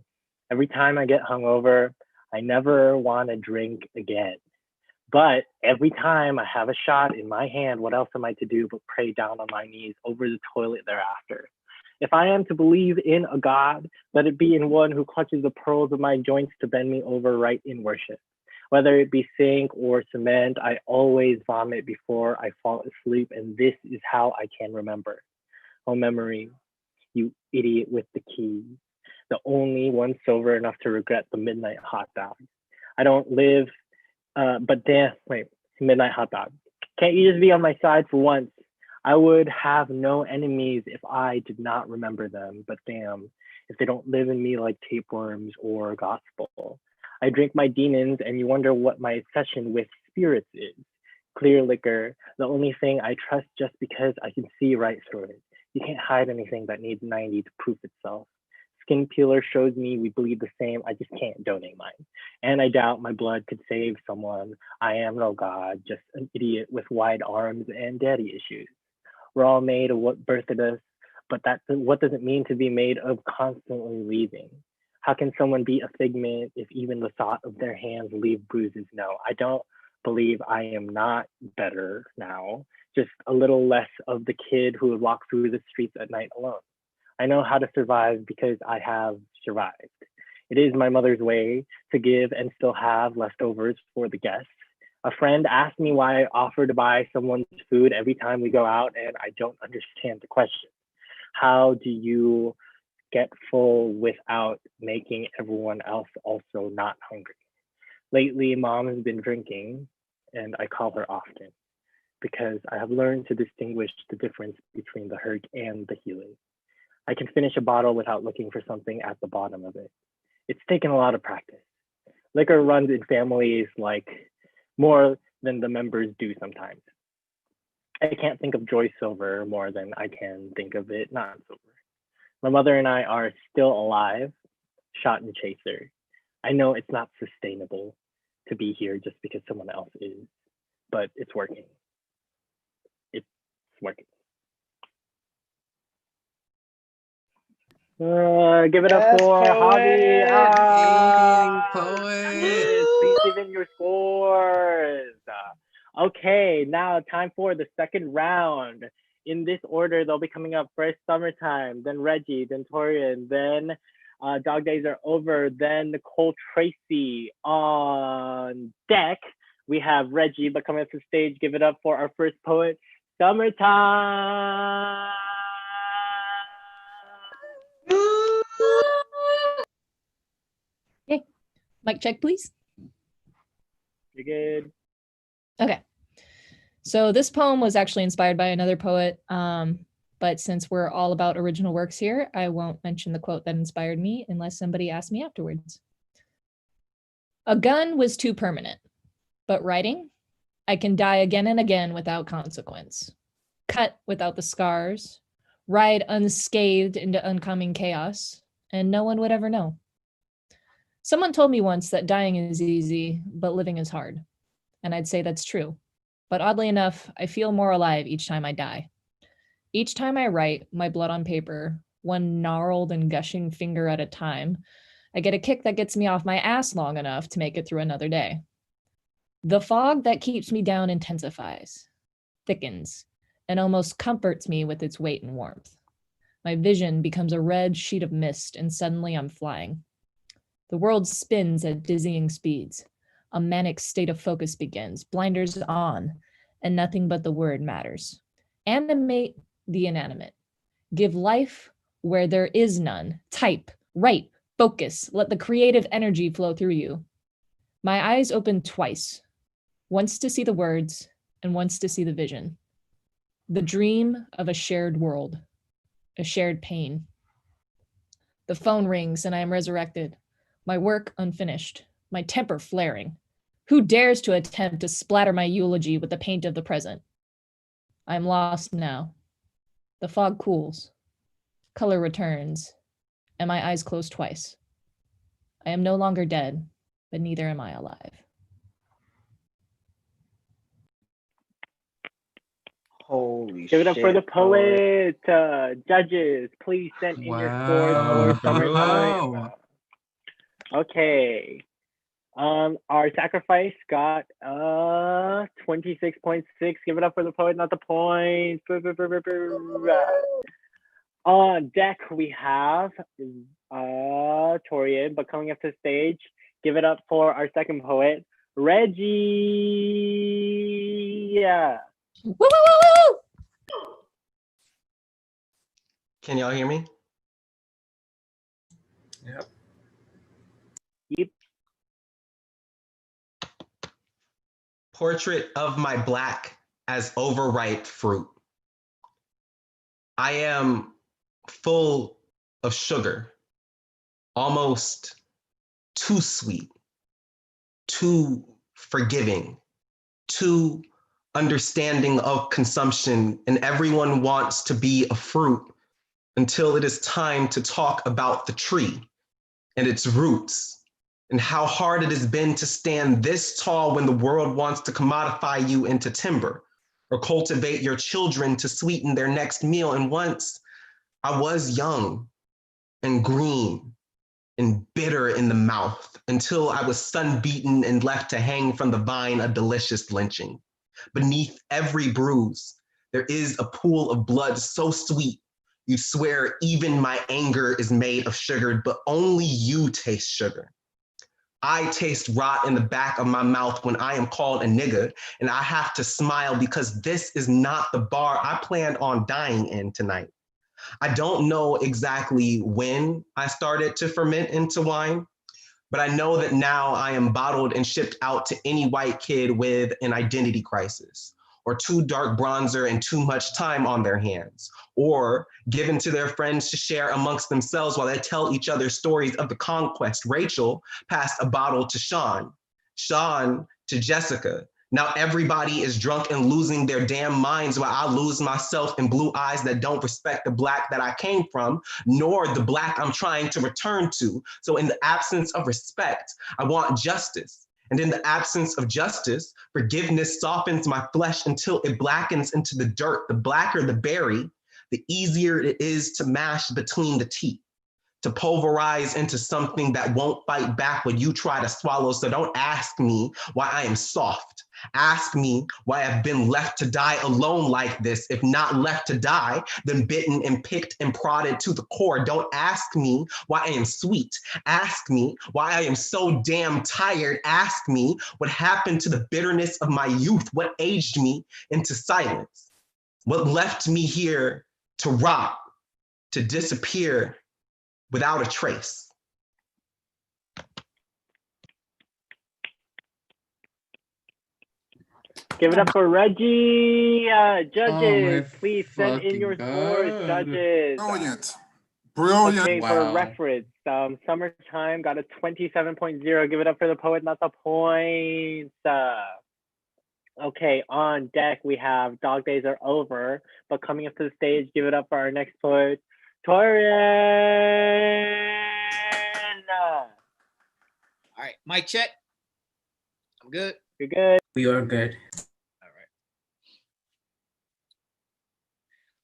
Every time I get hungover, I never want to drink again. But every time I have a shot in my hand, what else am I to do but pray down on my knees over the toilet thereafter? If I am to believe in a God, let it be in one who clutches the pearls of my joints to bend me over right in worship. Whether it be zinc or cement, I always vomit before I fall asleep, and this is how I can remember. Oh, memory, you idiot with the keys, the only one sober enough to regret the midnight hot dog. I don't live, but damn, wait, midnight hot dog. Can't you just be on my side for once? I would have no enemies if I did not remember them, but damn, if they don't live in me like tapeworms or gospel. I drink my demons and you wonder what my obsession with spirits is. Clear liquor, the only thing I trust just because I can see right through it. You can't hide anything that needs 90 to proof itself. Skin peeler shows me we bleed the same, I just can't donate mine. And I doubt my blood could save someone. I am no God, just an idiot with wide arms and daddy issues. We're all made of what birthed us, but what does it mean to be made of constantly leaving? How can someone be a figment if even the thought of their hands leave bruises? No, I don't believe I am not better now, just a little less of the kid who would walk through the streets at night alone. I know how to survive because I have survived. It is my mother's way to give and still have leftovers for the guests. A friend asked me why I offer to buy someone's food every time we go out, and I don't understand the question. How do you get full without making everyone else also not hungry? Lately, mom has been drinking, and I call her often because I have learned to distinguish the difference between the hurt and the healing. I can finish a bottle without looking for something at the bottom of it. It's taken a lot of practice. Liquor runs in families like more than the members do sometimes. I can't think of joy sober more than I can think of it not sober. My mother and I are still alive, shot and chaser. I know it's not sustainable to be here just because someone else is, but it's working. It's working. Give it up for Javi. Yes, please give in your scores. Okay, now time for the second round. In this order, they'll be coming up first Summertime, then Reggie, then Torian, then Dog Days Are Over, then Nicole Tracy. On deck, we have Reggie, but coming up to the stage, give it up for our first poet, Summertime. Okay, mic check, please. You're good. Okay. So this poem was actually inspired by another poet, but since we're all about original works here, I won't mention the quote that inspired me unless somebody asks me afterwards. A gun was too permanent, but writing, I can die again and again without consequence. Cut without the scars, ride unscathed into oncoming chaos, and no one would ever know. Someone told me once that dying is easy, but living is hard. And I'd say that's true. But oddly enough, I feel more alive each time I die. Each time I write my blood on paper, one gnarled and gushing finger at a time, I get a kick that gets me off my ass long enough to make it through another day. The fog that keeps me down intensifies, thickens, and almost comforts me with its weight and warmth. My vision becomes a red sheet of mist, and suddenly I'm flying. The world spins at dizzying speeds. A manic state of focus begins, blinders on, and nothing but the word matters. Animate the inanimate. Give life where there is none. Type, write, focus. Let the creative energy flow through you. My eyes open twice, once to see the words and once to see the vision. The dream of a shared world, a shared pain. The phone rings and I am resurrected. My work unfinished, my temper flaring. Who dares to attempt to splatter my eulogy with the paint of the present? I am lost now. The fog cools. Color returns, and my eyes close twice. I am no longer dead, but neither am I alive. Holy Give it up for the shit, poet. Judges, please send in your scores for summertime. Wow. Okay. Our sacrifice got 26.6. Give it up for the poet, not the points. On deck we have Torian, but coming up to the stage, give it up for our second poet, Reggie. Yeah. Woo, woo, woo, woo! Can y'all hear me? Yep. Yep. Portrait of my black as overripe fruit. I am full of sugar, almost too sweet, too forgiving, too understanding of consumption, and everyone wants to be a fruit until it is time to talk about the tree and its roots and how hard it has been to stand this tall when the world wants to commodify you into timber or cultivate your children to sweeten their next meal. And once I was young and green and bitter in the mouth until I was sun-beaten and left to hang from the vine, a delicious lynching. Beneath every bruise, there is a pool of blood so sweet, you swear even my anger is made of sugar, but only you taste sugar. I taste rot in the back of my mouth when I am called a nigga, and I have to smile because this is not the bar I planned on dying in tonight. I don't know exactly when I started to ferment into wine, but I know that now I am bottled and shipped out to any white kid with an identity crisis, or too dark bronzer and too much time on their hands, or given to their friends to share amongst themselves while they tell each other stories of the conquest. Rachel passed a bottle to Sean, Sean to Jessica. Now everybody is drunk and losing their damn minds while I lose myself in blue eyes that don't respect the black that I came from, nor the black I'm trying to return to. So in the absence of respect, I want justice. And in the absence of justice, forgiveness softens my flesh until it blackens into the dirt. The blacker the berry, the easier it is to mash between the teeth, to pulverize into something that won't fight back when you try to swallow. So don't ask me why I am soft. Ask me why I've been left to die alone like this. If not left to die, then bitten and picked and prodded to the core. Don't ask me why I am sweet. Ask me why I am so damn tired. Ask me what happened to the bitterness of my youth, what aged me into silence, what left me here to rot, to disappear without a trace. Give it up for Reggie. Judges, my please send in your fucking scores, God. judges. Brilliant. Brilliant. Okay, for Wow. reference, Summertime got a 27.0. Give it up for the poet, not the points. Okay, on deck we have Dog Days Are Over, but coming up to the stage, give it up for our next poet, Torian. All right, mic check. I'm good. You're good. We are good. All right.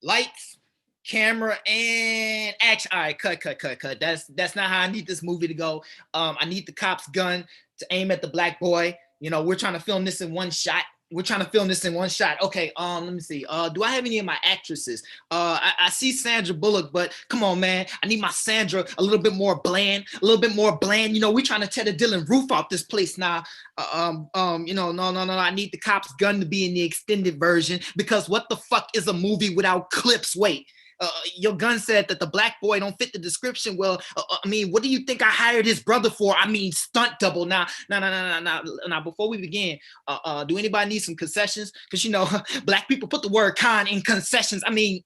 Lights, camera, and action. All right, cut. That's not how I need this movie to go. I need the cop's gun to aim at the black boy. You know, we're trying to film this in one shot. Okay, let me see. Do I have any of my actresses? I see Sandra Bullock, but come on, man. I need my Sandra a little bit more bland. You know, we're trying to tear the Dylan roof off this place now. No. I need the cop's gun to be in the extended version because what the fuck is a movie without clips? Wait. Your gun said that the black boy don't fit the description. Well, I mean, what do you think I hired his brother for? I mean, stunt double. Now, before we begin, do anybody need some concessions? Because, you know, black people put the word con in concessions. I mean,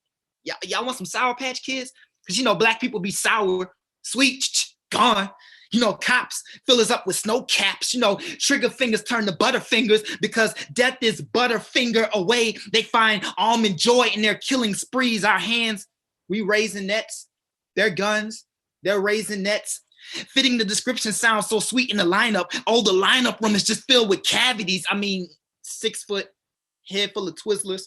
y'all want some Sour Patch Kids? Because, you know, black people be sour, sweet, gone. You know, cops fill us up with snow caps. You know, trigger fingers turn to butterfingers because death is butterfinger away. They find almond joy in their killing sprees. Our hands, we raising nets. Their guns, they're raising nets. Fitting the description sounds so sweet in the lineup. Oh, the lineup room is just filled with cavities. I mean, 6 foot, head full of Twizzlers.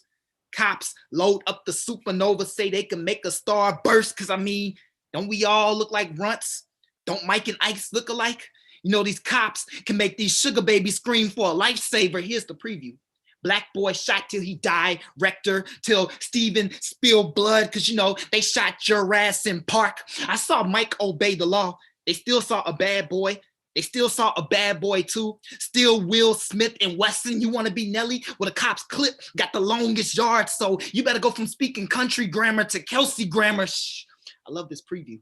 Cops load up the supernova, say they can make a star burst. Because, I mean, don't we all look like runts? Don't Mike and Ike look alike? You know, these cops can make these sugar babies scream for a lifesaver. Here's the preview. Black boy shot till he died. Rector till Steven spilled blood because, you know, they shot Jurassic Park. I saw Mike obey the law. They still saw a bad boy. They still saw a bad boy too. Still Will Smith and Wesson. You want to be Nelly? Well, the cops clip got the longest yard. So you better go from speaking country grammar to Kelsey grammar. Shh. I love this preview.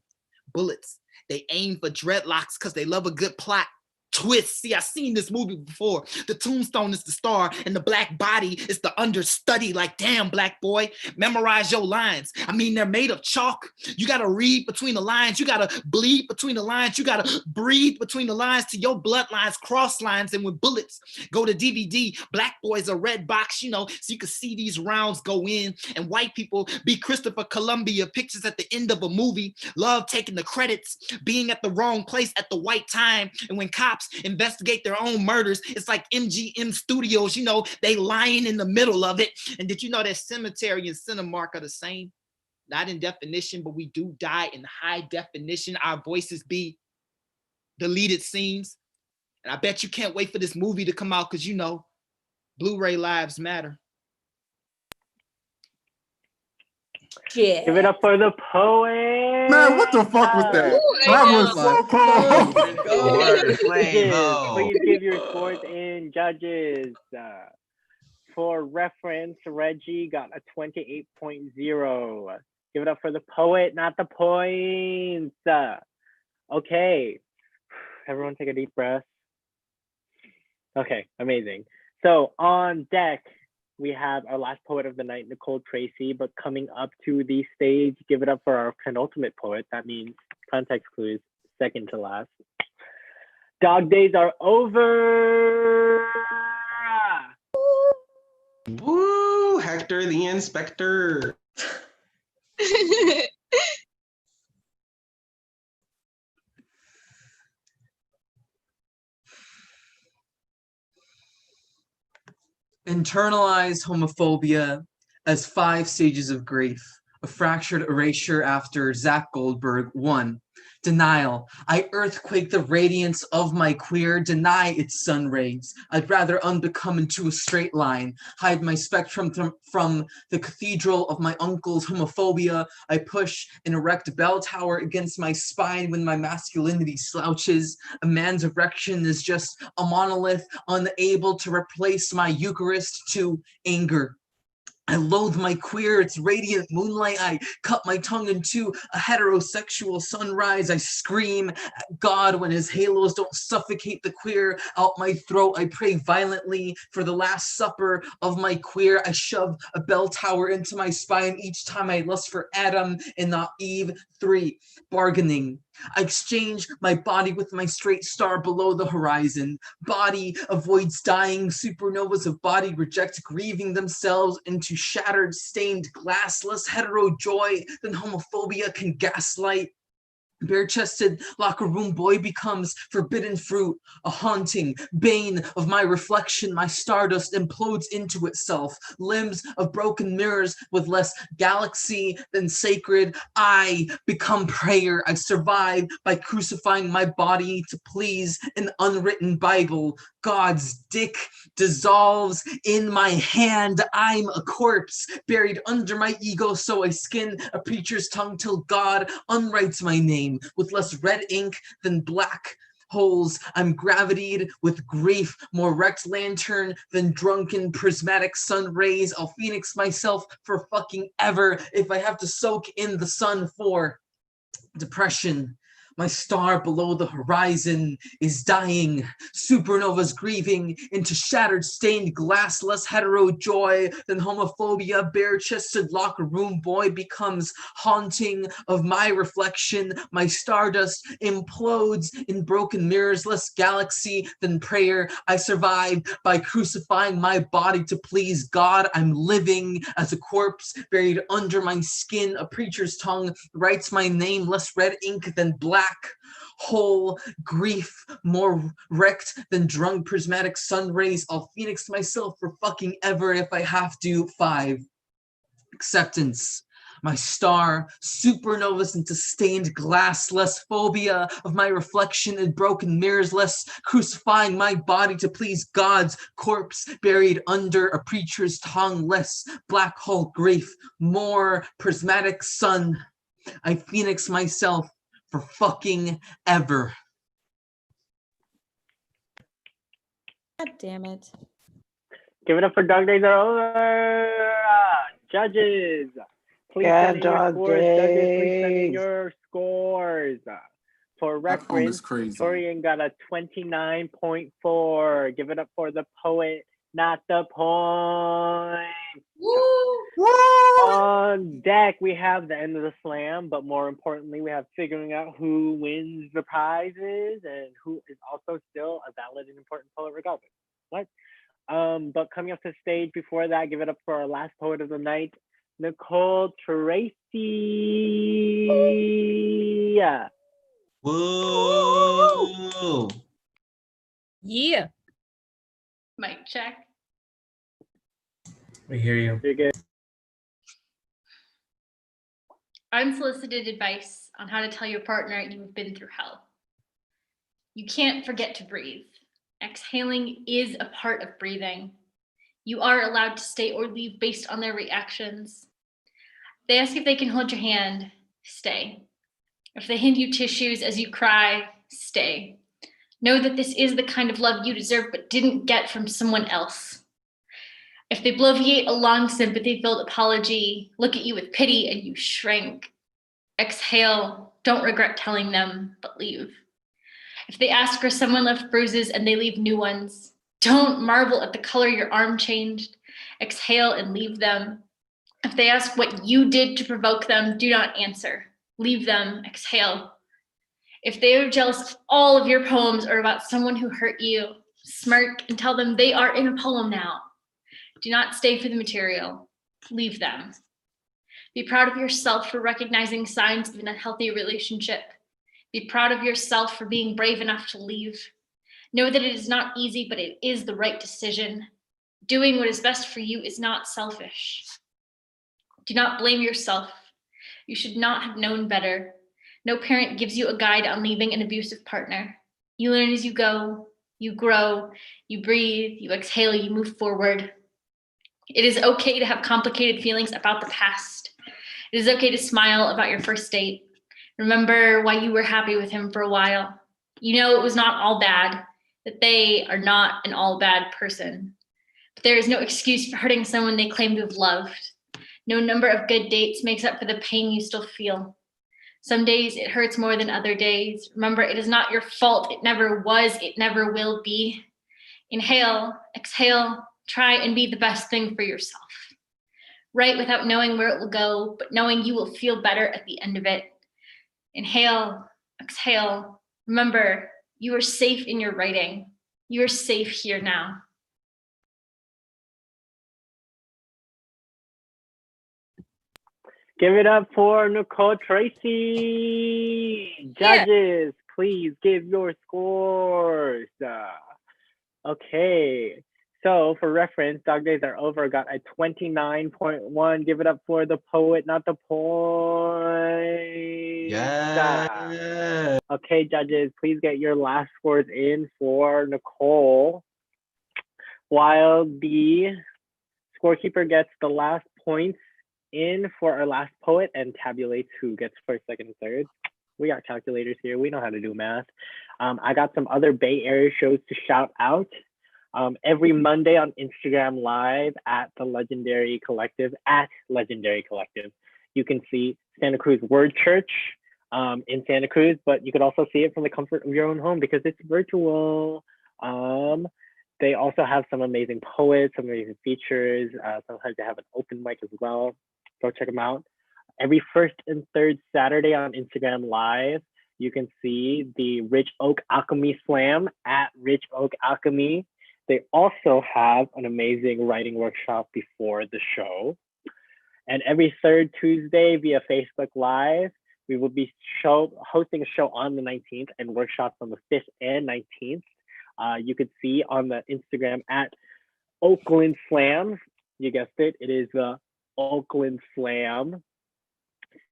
Bullets. They aim for dreadlocks because they love a good plot twist. See, I've seen this movie before. The tombstone is the star and the black body is the understudy. Like, damn, black boy, memorize your lines. I mean, they're made of chalk. You got to read between the lines. You got to bleed between the lines. You got to breathe between the lines to your bloodlines, cross lines. And when bullets go to DVD, black boys a red box, you know, so you can see these rounds go in. And white people be Christopher Columbia pictures at the end of a movie. Love taking the credits, being at the wrong place at the right time. And when cops investigate their own murders, it's like MGM Studios, you know, they lying in the middle of it. And did you know that Cemetery and Cinemark are the same? Not in definition, but we do die in high definition. Our voices be deleted scenes. And I bet you can't wait for this movie to come out because, you know, Blu-ray lives matter. Yeah. Give it up for the poet. Man, what the fuck was that? That was so cool. Please give your scores in, judges. For reference, Reggie got a 28.0. Give it up for the poet, not the points. Okay, everyone take a deep breath. Okay, amazing. So on deck, we have our last poet of the night, Nicole Tracy, but coming up to the stage, give it up for our penultimate poet. That means context clues, second to last. Dog Days Are Over. Woo, Hector the Inspector. Internalized homophobia as 5 stages of grief. A fractured erasure after Zach Goldberg. 1. Denial. I earthquake the radiance of my queer, deny its sun rays. I'd rather unbecome into a straight line, hide my spectrum from the cathedral of my uncle's homophobia. I push an erect bell tower against my spine when my masculinity slouches. A man's erection is just a monolith, unable to replace my Eucharist to anger. I loathe my queer, it's radiant moonlight. I cut my tongue into a heterosexual sunrise. I scream at God when his halos don't suffocate the queer. Out my throat, I pray violently for the last supper of my queer. I shove a bell tower into my spine each time I lust for Adam and not Eve. 3. Bargaining. I exchange my body with my straight star below the horizon. Body avoids dying. Supernovas of body reject grieving themselves into shattered, stained, glassless hetero joy. Then homophobia can gaslight. Bare-chested locker room boy becomes forbidden fruit, a haunting bane of my reflection. My stardust implodes into itself, limbs of broken mirrors with less galaxy than sacred. I become prayer. I survive by crucifying my body to please an unwritten Bible. God's dick dissolves in my hand. I'm a corpse buried under my ego, so I skin a preacher's tongue till God unwrites my name with less red ink than black holes. I'm gravitied with grief, more wrecked lantern than drunken prismatic sun rays. I'll phoenix myself for fucking ever if I have to soak in the sun for depression. My star below the horizon is dying. Supernovas grieving into shattered, stained, glassless hetero joy. Then homophobia, bare-chested locker room boy becomes haunting of my reflection. My stardust implodes in broken mirrors, less galaxy than prayer. I survive by crucifying my body to please God. I'm living as a corpse buried under my skin. A preacher's tongue writes my name, less red ink than black hole. Grief more wrecked than drunk prismatic sun rays. I'll phoenix myself for fucking ever if I have to. 5. Acceptance. My star supernovas into stained glass, less phobia of my reflection in broken mirrors, less crucifying my body to please God's corpse buried under a preacher's tongue, less black hole grief, more prismatic sun. I phoenix myself for fucking ever. God damn it. Give it up for Dog Days Are Over. Judges, please Yeah, send in your Dog scores. Judges, please send in Days. your scores. For That phone is reference, crazy. Torian got a 29.4. Give it up for the poet, not the point. On deck, we have the end of the slam, but more importantly, we have figuring out who wins the prizes and who is also still a valid and important poet regardless. What? But coming up to the stage before that, give it up for our last poet of the night, Nicole Tracy. Woo! Yeah. Mic check. We hear you. You're good. Unsolicited advice on how to tell your partner you've been through hell. You can't forget to breathe. Exhaling is a part of breathing. You are allowed to stay or leave based on their reactions. They ask if they can hold your hand, stay. If they hand you tissues as you cry, stay. Know that this is the kind of love you deserve but didn't get from someone else. If they bloviate a long sympathy-filled apology, look at you with pity and you shrink. Exhale, don't regret telling them, but leave. If they ask where someone left bruises and they leave new ones, don't marvel at the color your arm changed. Exhale and leave them. If they ask what you did to provoke them, do not answer. Leave them, exhale. If they are jealous of all of your poems or about someone who hurt you, smirk and tell them they are in a poem now. Do not stay for the material. Leave them. Be proud of yourself for recognizing signs of an unhealthy relationship. Be proud of yourself for being brave enough to leave. Know that it is not easy, but it is the right decision. Doing what is best for you is not selfish. Do not blame yourself. You should not have known better. No parent gives you a guide on leaving an abusive partner. You learn as you go, you grow, you breathe, you exhale, you move forward. It is okay to have complicated feelings about the past. It is okay to smile about your first date. Remember why you were happy with him for a while. You know it was not all bad, that they are not an all bad person. There is no excuse for hurting someone they claim to have loved. No number of good dates makes up for the pain you still feel. Some days it hurts more than other days. Remember, it is not your fault. It never was. It never will be. Inhale, exhale, try and be the best thing for yourself. Write without knowing where it will go, but knowing you will feel better at the end of it. Inhale, exhale. Remember, you are safe in your writing. You are safe here now. Give it up for Nicole Tracy. Judges, please give your scores. Okay, so for reference, Dog Days Are Over got a 29.1. Give it up for the poet, not the point. Yeah. Okay, judges, please get your last scores in for Nicole. While the scorekeeper gets the last points in for our last poet and tabulates who gets first, second, and third. We got calculators here. We know how to do math. I got some other Bay Area shows to shout out. Every Monday on Instagram Live at the Legendary Collective, you can see Santa Cruz Word Church in Santa Cruz, but you could also see it from the comfort of your own home because it's virtual. They also have some amazing poets, some amazing features. Sometimes they have an open mic as well. Go check them out. Every first and third Saturday on Instagram Live, you can see the Rich Oak Alchemy Slam at Rich Oak Alchemy. They also have an amazing writing workshop before the show. And every third Tuesday via Facebook Live, we will be hosting a show on the 19th and workshops on the 5th and 19th. You could see on the Instagram at Oakland Slam. You guessed it, it is the Oakland Slam.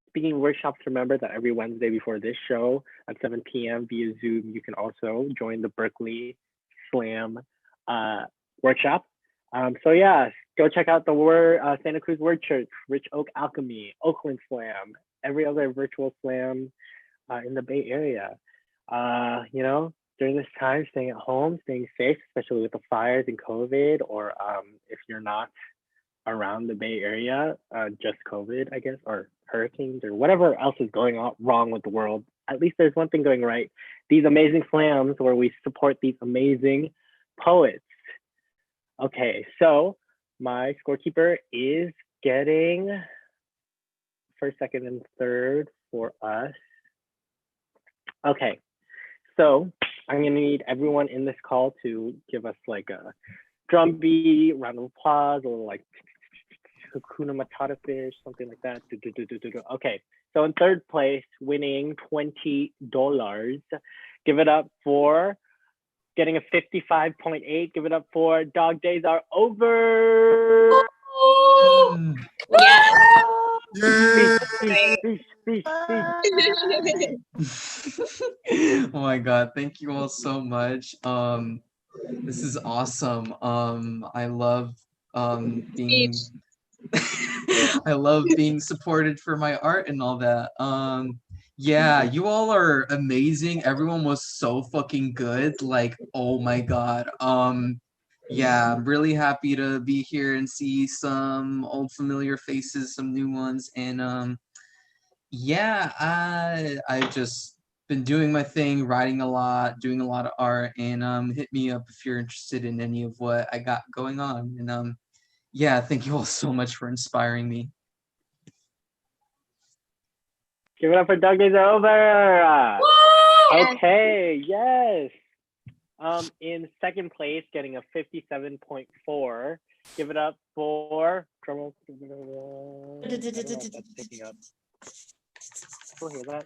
Speaking of workshops, remember that every Wednesday before this show at 7 p.m. via Zoom, you can also join the Berkeley Slam workshop. So yeah, go check out the Santa Cruz Word Church, Rich Oak Alchemy, Oakland Slam, every other virtual slam in the Bay Area. You know, during this time, staying at home, staying safe, especially with the fires and COVID, or if you're not around the Bay Area, just COVID, I guess, or hurricanes or whatever else is going on wrong with the world. At least there's one thing going right. These amazing slams where we support these amazing poets. Okay, so my scorekeeper is getting first, second, and third for us. Okay, so I'm gonna need everyone in this call to give us like a drum beat, round of applause, a little like Hakuna Matata fish, something like that. Okay, so in third place, winning $20. Give it up for getting a 55.8. Give it up for Dog Days Are Over. Yeah. Oh my god, thank you all so much. This is awesome. I love being I love being supported for my art and all that. Yeah, you all are amazing. Everyone was so fucking good. Like, oh my god. Yeah, I'm really happy to be here and see some old familiar faces, some new ones, and yeah, I just been doing my thing, writing a lot, doing a lot of art, and hit me up if you're interested in any of what I got going on. And yeah, thank you all so much for inspiring me. Give it up for Dog Days Are Over. Okay, yes. In second place, getting a 57.4. Give it up for drum roll. Picking up. We'll hear that.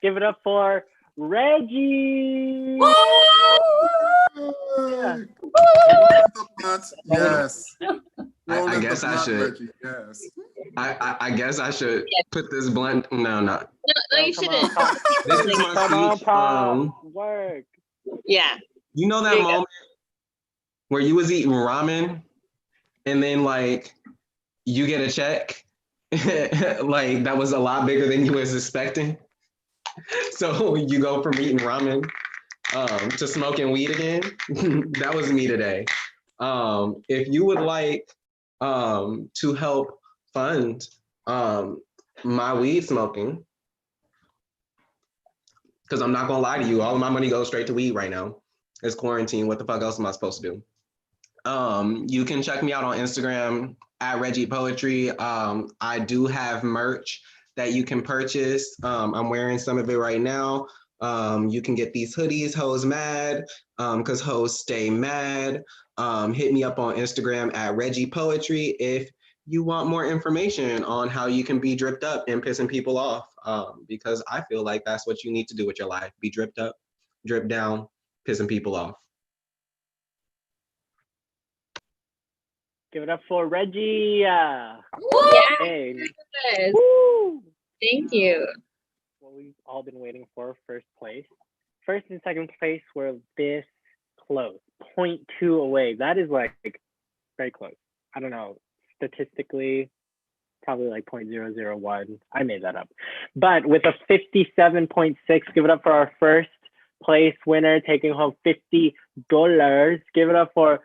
Give it up for Reggie. Yeah. Yes. I guess I should. Yes. I guess I should put this blunt. No. No, you shouldn't. This is my speech. Work. Yeah. You know that moment where you was eating ramen and then like you get a check like that was a lot bigger than you was expecting. So you go from eating ramen to smoking weed again. That was me today. If you would like to help fund my weed smoking, because I'm not gonna lie to you, all of my money goes straight to weed right now. It's quarantine. What the fuck else am I supposed to do? You can check me out on Instagram at Reggie Poetry. I do have merch that you can purchase. I'm wearing some of it right now. You can get these hoodies, Hoes Mad, because hoes stay mad. Hit me up on Instagram at Reggie Poetry if you want more information on how you can be dripped up and pissing people off, because I feel like that's what you need to do with your life. Be dripped up, drip down, pissing people off. Give it up for Reggie. Hey. Yes. Woo! Thank you. What we've all been waiting for, first place. First and second place were this close, 0.2 away. That is like very close. I don't know, statistically, probably like 0.001. I made that up. But with a 57.6, give it up for our first place winner, taking home $50. Give it up for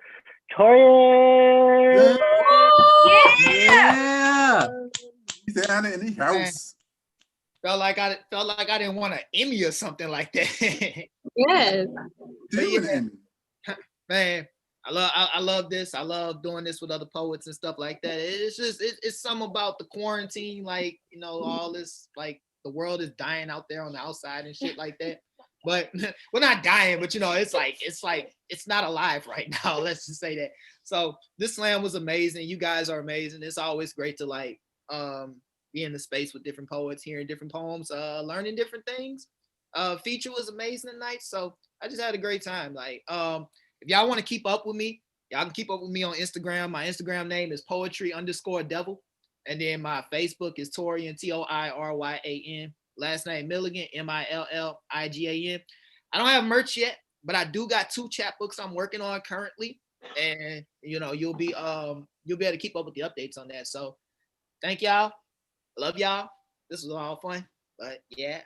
Torian. Yeah. Louisiana in the house. Felt like I didn't want an Emmy or something like that. Yes. Man, I love this. I love doing this with other poets and stuff like that. It's just it's something about the quarantine, like, you know, all this, like, the world is dying out there on the outside and shit like that. But we're not dying, but you know, it's not alive right now. Let's just say that. So this slam was amazing. You guys are amazing. It's always great to like be in the space with different poets, hearing different poems, learning different things. Feature was amazing tonight. So I just had a great time. Like, if y'all want to keep up with me, y'all can keep up with me on Instagram. My Instagram name is poetry_devil. And then my Facebook is Torian, Toiryan. Last name Milligan, Milligan. I don't have merch yet, but I do got 2 chapbooks I'm working on currently. And you know, you'll be able to keep up with the updates on that. So thank y'all. Love y'all. This was all fun. But yeah.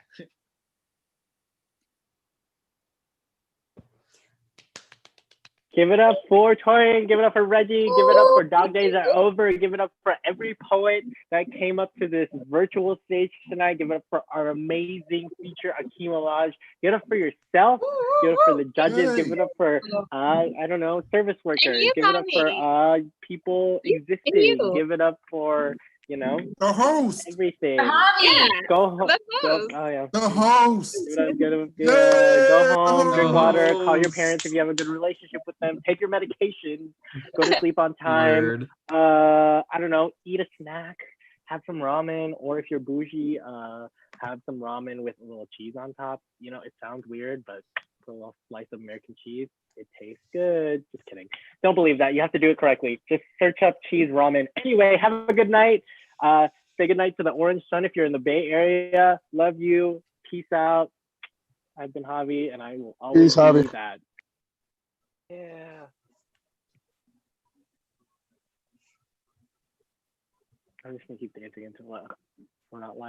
Give it up for Torian, give it up for Reggie, give it up for Dog Days Are Over, give it up for every poet that came up to this virtual stage tonight, give it up for our amazing feature, Akeem Olaj, give it up for yourself, give it up for the judges, give it up for, I don't know, service workers, give it up for people existing, give it up for, you know, the host, everything. Yeah. Go home. The Oh yeah. The host. Go home, drink water, call your parents if you have a good relationship with them, take your medication, go to sleep on time. Word. I don't know, eat a snack, have some ramen, or if you're bougie, have some ramen with a little cheese on top. You know, it sounds weird, but put a little slice of American cheese. It tastes good. Just kidding. Don't believe that. You have to do it correctly. Just search up cheese ramen. Anyway, have a good night. Say good night to the Orange Sun if you're in the Bay Area. Love you. Peace out. I've been Javi, and I will always do that. Yeah. I'm just gonna keep dancing until we're not live.